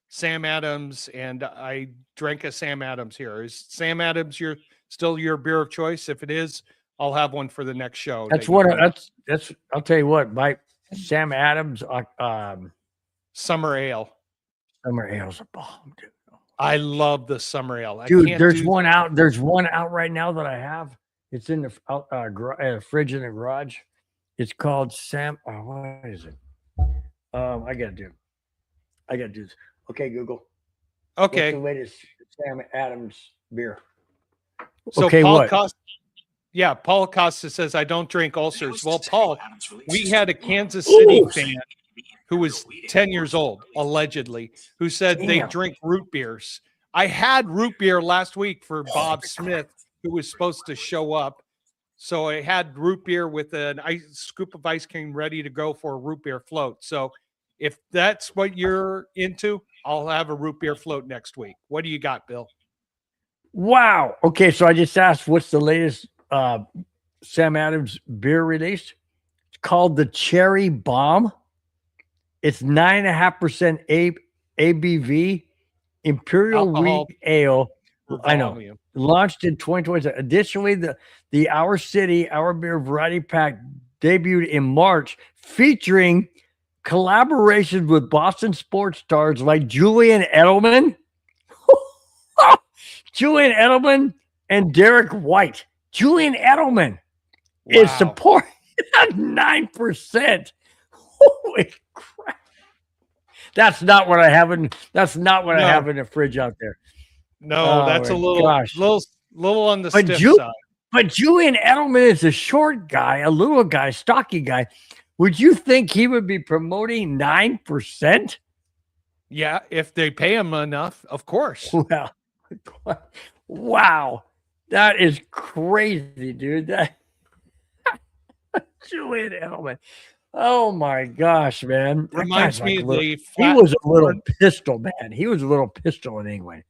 Speaker 2: Sam Adams, and I drank a Sam Adams here. Is Sam Adams still your beer of choice? If it is, I'll have one for the next show.
Speaker 1: That's
Speaker 2: that you
Speaker 1: what.
Speaker 2: can-
Speaker 1: That's. I'll tell you what. My Sam Adams
Speaker 2: Summer ale.
Speaker 1: summer ale's a bomb, dude.
Speaker 2: I love the summer ale. I
Speaker 1: Dude,
Speaker 2: can't
Speaker 1: there's
Speaker 2: do-
Speaker 1: one out. There's one out right now that I have. It's in the fridge in the garage. It's called Sam. Oh, what is it? I gotta do this. Okay, Google. What's
Speaker 2: Okay,
Speaker 1: the latest Sam Adams beer?
Speaker 2: so
Speaker 1: Okay,
Speaker 2: Paul
Speaker 1: what?
Speaker 2: Costa. Yeah, Paul Costa says I don't drink ulcers. Well, Paul, we had a Kansas City
Speaker 1: Ooh.
Speaker 2: fan who was 10 years old, allegedly, who said they
Speaker 1: Damn.
Speaker 2: drink root beers. I had root beer last week for Bob Smith, who was supposed to show up. So I had root beer with an scoop of ice cream ready to go for a root beer float. So if that's what you're into, I'll have a root beer float next week. What do you got, Bill?
Speaker 1: Wow. Okay, so I just asked what's the latest Sam Adams beer released? It's called the Cherry Bomb. It's 9.5% ABV Imperial
Speaker 2: Alcohol
Speaker 1: Wheat Ale.
Speaker 2: for
Speaker 1: I know.
Speaker 2: volume.
Speaker 1: Launched in 2020. Additionally, the Our City, Our Beer Variety Pack debuted in March, featuring collaborations with Boston sports stars like Julian Edelman, Julian Edelman, and Derek White. Julian Edelman is
Speaker 2: Wow.
Speaker 1: supporting at 9%. Holy crap! That's not what I have in. That's not what I
Speaker 2: No.
Speaker 1: have in the fridge out there.
Speaker 2: No,
Speaker 1: Oh
Speaker 2: that's a
Speaker 1: my
Speaker 2: little,
Speaker 1: gosh.
Speaker 2: little on the
Speaker 1: But
Speaker 2: stiff
Speaker 1: Ju-
Speaker 2: side.
Speaker 1: But Julian Edelman is a short guy, a little guy, stocky guy. Would you think he would be promoting 9%?
Speaker 2: Yeah, if they pay him enough, of course.
Speaker 1: Well, wow, that is crazy, dude. That Julian Edelman. Oh my gosh, man. That
Speaker 2: Reminds
Speaker 1: guy's
Speaker 2: me
Speaker 1: like
Speaker 2: of
Speaker 1: a little-
Speaker 2: the
Speaker 1: he
Speaker 2: flat
Speaker 1: was a little
Speaker 2: corn-
Speaker 1: pistol, man. He was a little pistol in England.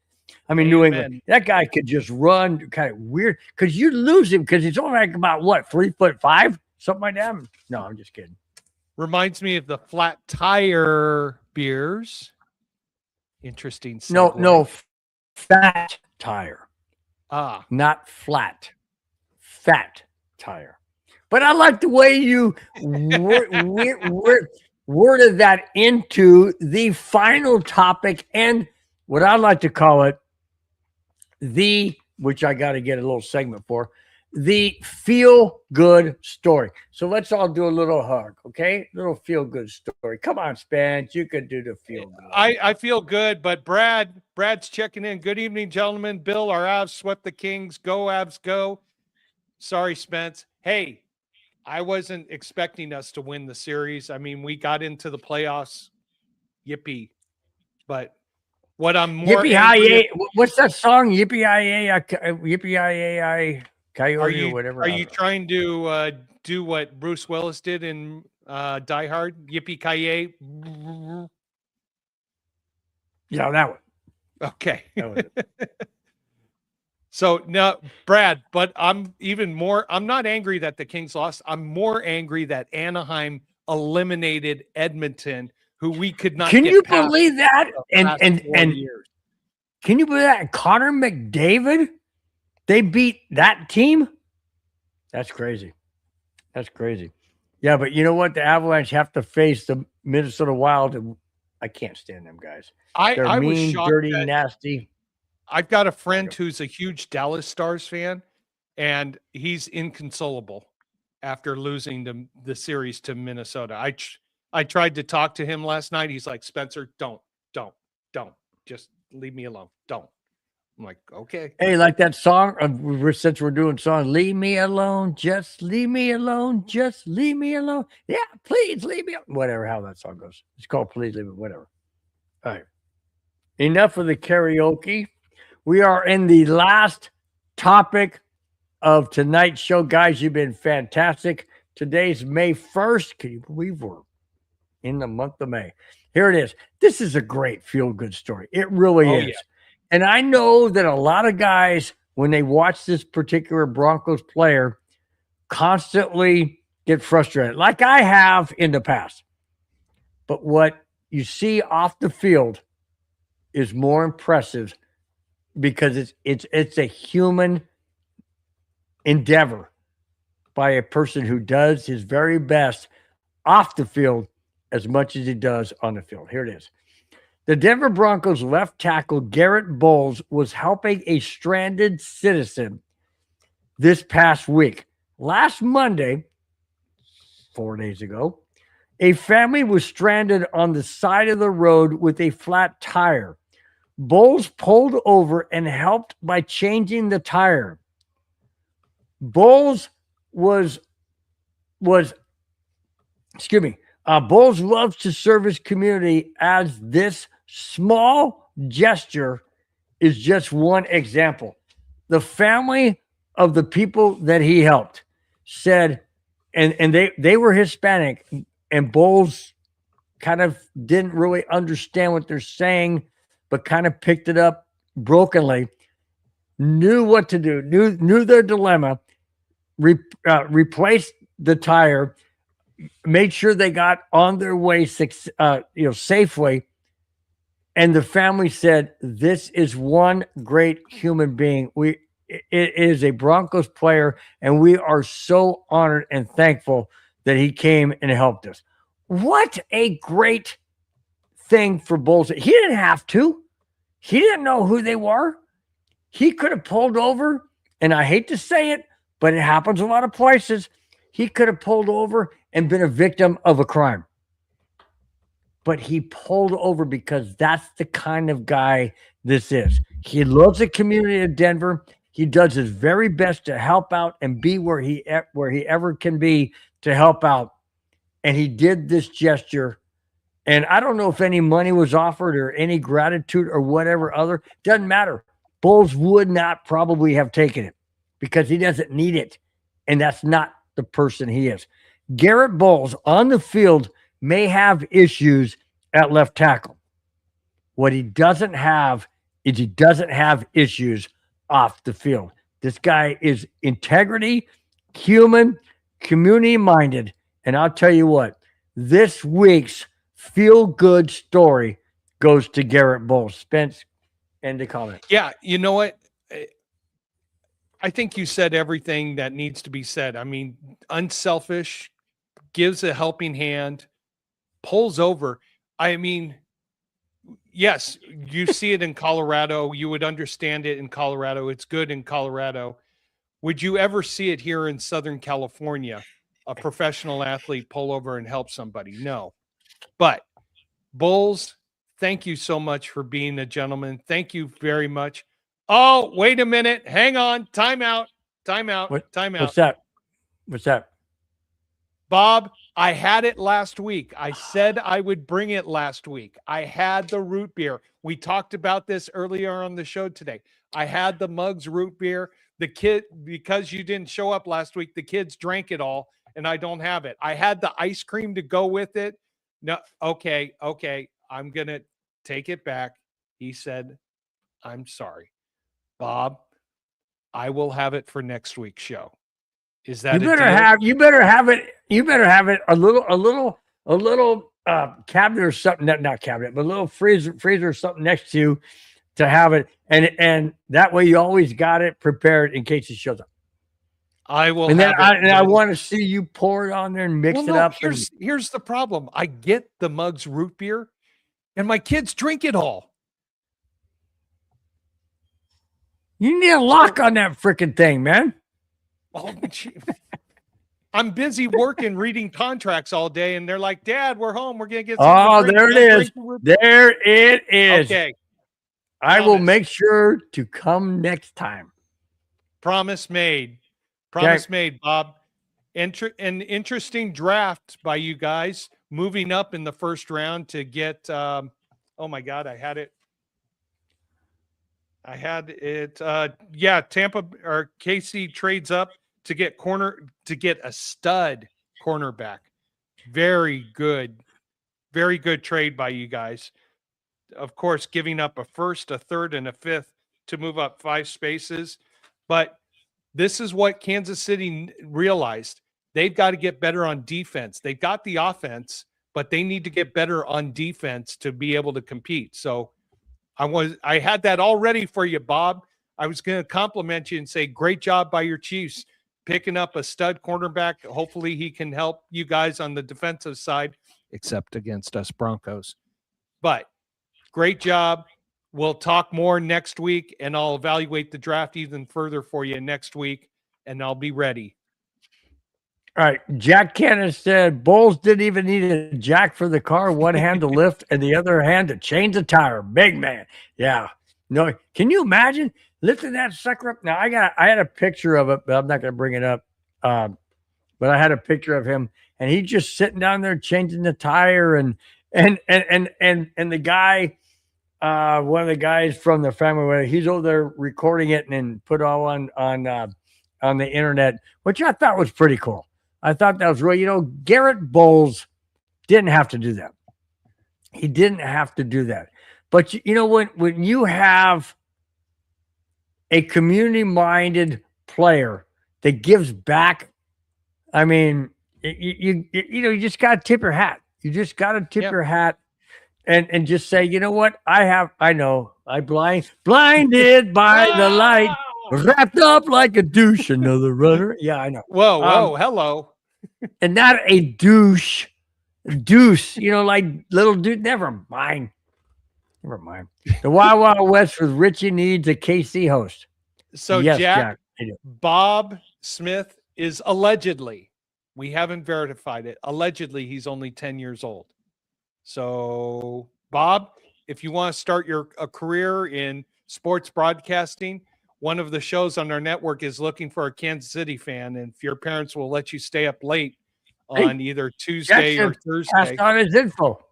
Speaker 1: I mean, New England.
Speaker 2: Amen.
Speaker 1: That guy could just run kind of weird because you lose him because he's only like about what, 3'5", something like that. No, I'm just kidding.
Speaker 2: Reminds me of the flat tire beers. Interesting.
Speaker 1: No,
Speaker 2: segue.
Speaker 1: no, fat tire,
Speaker 2: Ah,
Speaker 1: not flat. Fat tire. But I like the way you worded that into the final topic and what I like to call it, which I got to get a little segment for, the feel good story. So let's all do a little hug, okay? Little feel good story. Come on, Spence, you could do the feel good.
Speaker 2: I feel good, but Brad's checking in. Good evening, gentlemen. Bill, our Avs swept the Kings. Go Avs, go. Sorry, Spence. Hey, I wasn't expecting us to win the series. I mean, we got into the playoffs. Yippee. But what I'm more
Speaker 1: Yippee
Speaker 2: angry
Speaker 1: hi what's that song? Yippee I coyote or whatever.
Speaker 2: Are you trying to do what Bruce Willis did in Die Hard? Yippee ki yay!
Speaker 1: Yeah, that one.
Speaker 2: Okay.
Speaker 1: That was it.
Speaker 2: So now, Brad, but I'm not angry that the Kings lost. I'm more angry that Anaheim eliminated Edmonton, who we could not
Speaker 1: Can
Speaker 2: get
Speaker 1: you
Speaker 2: past
Speaker 1: believe that?
Speaker 2: the
Speaker 1: And
Speaker 2: past
Speaker 1: and
Speaker 2: 4
Speaker 1: and
Speaker 2: years.
Speaker 1: can you believe that? Connor McDavid, they beat that team. That's crazy. That's crazy. Yeah, but you know what? The Avalanche have to face the Minnesota Wild. And I can't stand them guys. They're
Speaker 2: I was
Speaker 1: mean,
Speaker 2: shocked
Speaker 1: dirty,
Speaker 2: that
Speaker 1: nasty.
Speaker 2: I've got a friend who's a huge Dallas Stars fan, and he's inconsolable after losing the series to Minnesota. I tried to talk to him last night. He's like, Spencer, don't, just leave me alone. Don't. I'm like, okay.
Speaker 1: Hey, like that song. Since we're doing songs, leave me alone. Just leave me alone. Just leave me alone. Yeah, please leave me. Whatever. How that song goes. It's called "Please Leave Me." Whatever. All right. Enough of the karaoke. We are in the last topic of tonight's show, guys. You've been fantastic. Today's May 1st. Can you believe we're in the month of May? Here it is. This is a great feel-good story. It really is.
Speaker 2: Yeah.
Speaker 1: And I know that a lot of guys, when they watch this particular Broncos player, constantly get frustrated, like I have in the past. But what you see off the field is more impressive because it's a human endeavor by a person who does his very best off the field as much as he does on the field. Here it is. The Denver Broncos left tackle Garrett Bowles was helping a stranded citizen this past week. Last Monday, 4 days ago, a family was stranded on the side of the road with a flat tire. Bowles pulled over and helped by changing the tire. Bowles Bowles loves to serve his community, as this small gesture is just one example. The family of the people that he helped said, and they were Hispanic, and Bowles kind of didn't really understand what they're saying, but kind of picked it up brokenly, knew what to do, knew their dilemma, replaced the tire, made sure they got on their way safely. And the family said, this is one great human being. It is a Broncos player, and we are so honored and thankful that he came and helped us. What a great thing for Bowles. He didn't have to. He didn't know who they were. He could have pulled over, and I hate to say it, but it happens a lot of places. He could have pulled over and been a victim of a crime. But he pulled over because that's the kind of guy this is. He loves the community of Denver. He does his very best to help out and be where he ever can be to help out. And he did this gesture. And I don't know if any money was offered or any gratitude or whatever other. Doesn't matter. Bowles would not probably have taken it because he doesn't need it. And that's not the person he is. Garrett Bowles on the field may have issues at left tackle. What he doesn't have is he doesn't have issues off the field. This guy is integrity, human, community-minded. And I'll tell you what, this week's feel-good story goes to Garrett Bowles. Spence, end the comment.
Speaker 2: Yeah, you know what? I think you said everything that needs to be said. I mean, unselfish, gives a helping hand, pulls over. I mean, yes, you see it in Colorado. You would understand it in Colorado. It's good in Colorado. Would you ever see it here in Southern California, a professional athlete pull over and help somebody? No. But Bowles, thank you so much for being a gentleman. Thank you very much. Oh, wait a minute. Hang on. Time out.
Speaker 1: What's that? What's that?
Speaker 2: Bob, I had it last week. I said I would bring it last week. I had the root beer. We talked about this earlier on the show today. I had the Muggs root beer. The kid, because you didn't show up last week, the kids drank it all, and I don't have it. I had the ice cream to go with it. No, okay. I'm going to take it back. He said I'm sorry. Bob, I will have it for next week's show. Is that
Speaker 1: You better
Speaker 2: a deal?
Speaker 1: you better have it a little cabinet or something, not cabinet, but a little freezer or something next to have it. And that way you always got it prepared in case it shows up.
Speaker 2: I will
Speaker 1: And then
Speaker 2: have it.
Speaker 1: I want to see you pour it on there and mix it up.
Speaker 2: Here's the problem. I get the Muggs root beer, and my kids drink it all.
Speaker 1: You need a lock on that freaking thing, man.
Speaker 2: Oh, I'm busy working, reading contracts all day, and they're like, "Dad, we're home. We're gonna get some."
Speaker 1: Oh, there it is. There it is.
Speaker 2: Okay.
Speaker 1: I will make sure to come next time.
Speaker 2: Promise made. Promise made, Bob. An interesting draft by you guys, moving up in the first round to get. Oh my God, I had it. Yeah, Tampa or KC trades up to get a stud cornerback. Very good trade by you guys. Of course, giving up a first, a third, and a fifth to move up 5 spaces. But this is what Kansas City realized. They've got to get better on defense. They've got the offense, but they need to get better on defense to be able to compete. So I had that all ready for you, Bob. I was going to compliment you and say, great job by your Chiefs picking up a stud cornerback. Hopefully he can help you guys on the defensive side, except against us Broncos. But great job. We'll talk more next week, and I'll evaluate the draft even further for you next week, and I'll be ready.
Speaker 1: All right. Jack Cannon said Bowles didn't even need a jack for the car, one hand to lift and the other hand to change the tire. Big man. Yeah. No, can you imagine lifting that sucker up? Now I had a picture of it, but I'm not going to bring it up. But I had a picture of him, and he's just sitting down there changing the tire, and the guy, one of the guys from the family, he's over there recording it and then put it all on the internet, which I thought was pretty cool. I thought that was really, Garrett Bowles didn't have to do that. He didn't have to do that. But when you have a community-minded player that gives back, I mean, you just got to tip your hat. You just got to tip your hat and just say, you know what? I know. I blinded by the light, wrapped up like a douche, another runner. Yeah, I know.
Speaker 2: Whoa, hello.
Speaker 1: And not a deuce, like little dude. Never mind. The Wild Wild West with Richie needs a KC host.
Speaker 2: So
Speaker 1: yes,
Speaker 2: Jack, Bob Smith is allegedly, we haven't verified it, allegedly he's only 10 years old. So Bob, if you want to start a career in sports broadcasting, one of the shows on our network is looking for a Kansas City fan, and if your parents will let you stay up late on either Tuesday or Thursday,
Speaker 1: pass on his info.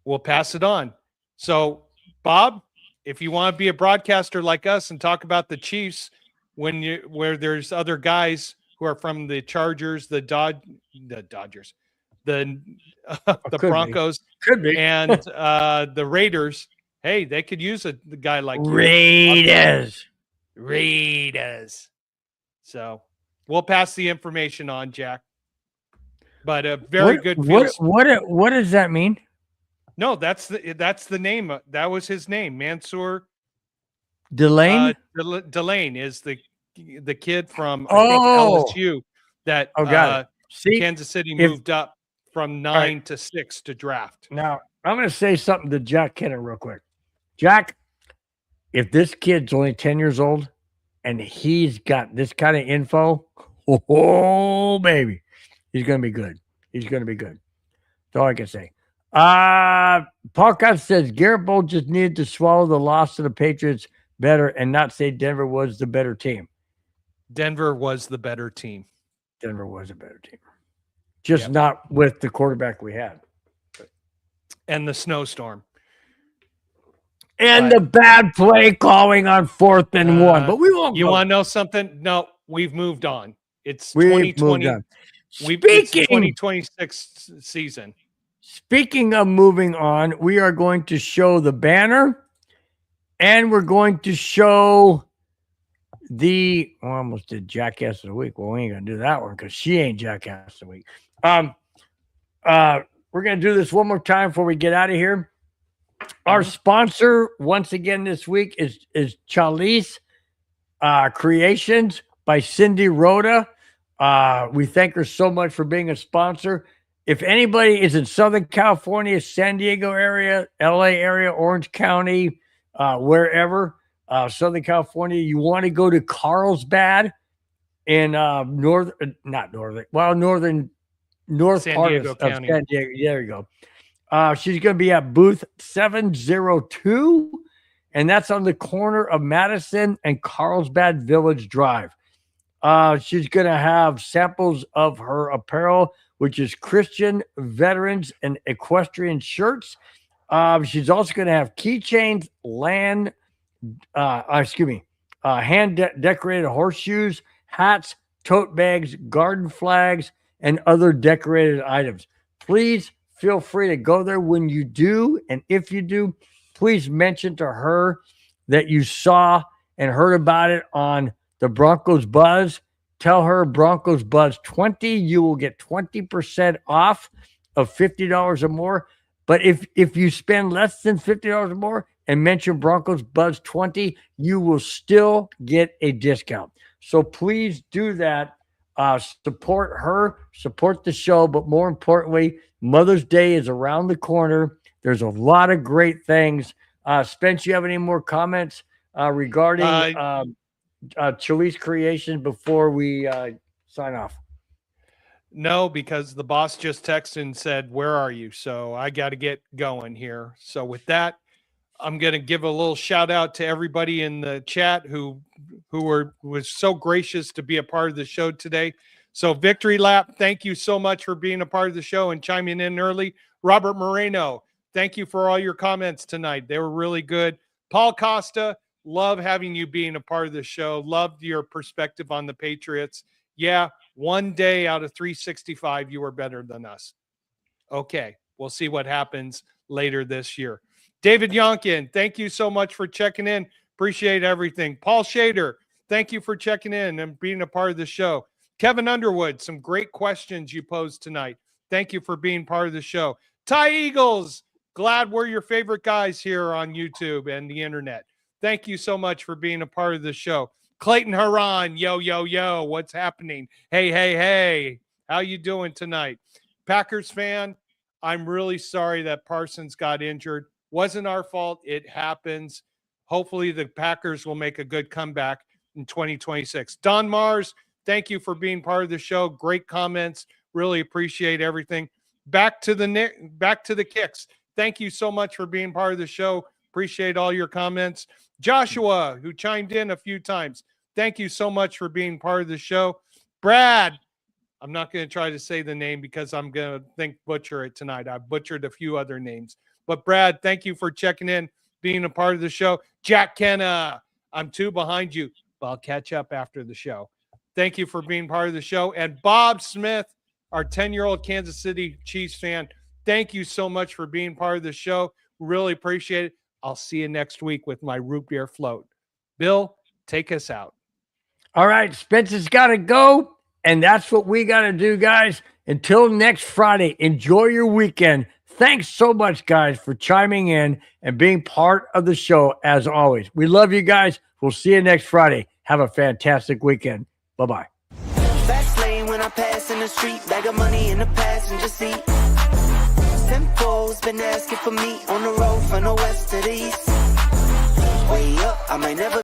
Speaker 2: We'll pass it on. So, Bob, if you want to be a broadcaster like us and talk about the Chiefs, where there's other guys who are from the Chargers, the Dodgers, the Broncos, and the Raiders. Hey, they could use a guy like Raiders. So we'll pass the information on, Jack. But a very good.
Speaker 1: What does that mean?
Speaker 2: No, that's the name. That was his name, Mansour
Speaker 1: Delane.
Speaker 2: Delane is the kid from I think LSU that Kansas City moved up from 9 to 6 to draft.
Speaker 1: Now I'm going to say something to Jack Kenner real quick. Jack, if this kid's only 10 years old and he's got this kind of info, oh baby, he's going to be good. He's going to be good. That's all I can say. Paul Cotts says Garrett Bowles just needed to swallow the loss to the Patriots better and not say Denver was the better team.
Speaker 2: Denver was the better team.
Speaker 1: Denver was a better team. Just not with the quarterback we had.
Speaker 2: And the snowstorm.
Speaker 1: And the bad play calling on 4th and 1. But we won't.
Speaker 2: You want to know something? No, we've moved on. It's
Speaker 1: we've
Speaker 2: 2020.
Speaker 1: Moved on.
Speaker 2: It's 2026 season.
Speaker 1: Speaking of moving on, we are going to show the banner And we're going to show I almost did Jackass of the Week. Well, we ain't going to do that one because she ain't Jackass of the Week. We're going to do this one more time before we get out of here. Our sponsor, once again, this week is Chalice Creations by Cindy Rhoda. We thank her so much for being a sponsor. If anybody is in Southern California, San Diego area, LA area, Orange County, wherever, Southern California, you want to go to Carlsbad in north
Speaker 2: San
Speaker 1: part
Speaker 2: Diego
Speaker 1: of
Speaker 2: County.
Speaker 1: San Diego. There you go. She's going to be at booth 702, and that's on the corner of Madison and Carlsbad Village Drive. She's going to have samples of her apparel, which is Christian, veterans, and equestrian shirts. She's also going to have keychains, hand-decorated horseshoes, hats, tote bags, garden flags, and other decorated items. Please feel free to go there when you do. And if you do, please mention to her that you saw and heard about it on the Broncos Buzz. Tell her Broncos Buzz 20. You will get 20% off of $50 or more. But if you spend less than $50 or more and mention Broncos Buzz 20, you will still get a discount. So please do that. Support her, support the show, but more importantly, Mother's Day is around the corner. There's a lot of great things. Spence, you have any more comments regarding Chalice Creation before we sign off?
Speaker 2: No, because the boss just texted and said, "Where are you?" So I got to get going here. So with that, I'm going to give a little shout out to everybody in the chat who was so gracious to be a part of the show today. So Victory Lap, thank you so much for being a part of the show and chiming in early. Robert Moreno, thank you for all your comments tonight. They were really good. Paul Costa, love having you being a part of the show. Loved your perspective on the Patriots. Yeah, one day out of 365, you were better than us. Okay, we'll see what happens later this year. David Yonkin, thank you so much for checking in. Appreciate everything. Paul Shader, thank you for checking in and being a part of the show. Kevin Underwood, some great questions you posed tonight. Thank you for being part of the show. Ty Eagles, glad we're your favorite guys here on YouTube and the internet. Thank you so much for being a part of the show. Clayton Haran, yo, yo, yo, what's happening? Hey, hey, hey, how you doing tonight? Packers fan, I'm really sorry that Parsons got injured. Wasn't our fault. It happens. Hopefully the Packers will make a good comeback in 2026. Don Mars, thank you for being part of the show. Great comments. Really appreciate everything. Back to the kicks. Thank you so much for being part of the show. Appreciate all your comments. Joshua, who chimed in a few times, thank you so much for being part of the show. Brad, I'm not going to try to say the name because I'm going to butcher it tonight. I butchered a few other names. But Brad, thank you for checking in, being a part of the show. Jack Kenna, I'm 2 behind you, but I'll catch up after the show. Thank you for being part of the show. And Bob Smith, our 10-year-old Kansas City Chiefs fan, thank you so much for being part of the show. Really appreciate it. I'll see you next week with my root beer float. Bill, take us out.
Speaker 1: All right, Spencer's got to go, and that's what we got to do, guys. Until next Friday, enjoy your weekend. Thanks so much, guys, for chiming in and being part of the show, as always. We love you guys. We'll see you next Friday. Have a fantastic weekend. Bye-bye.
Speaker 5: Fast lane when I pass in the street, bag of money in the passenger seat. Simcoe's been asking for me on the road from the west to the east. Way up, I might never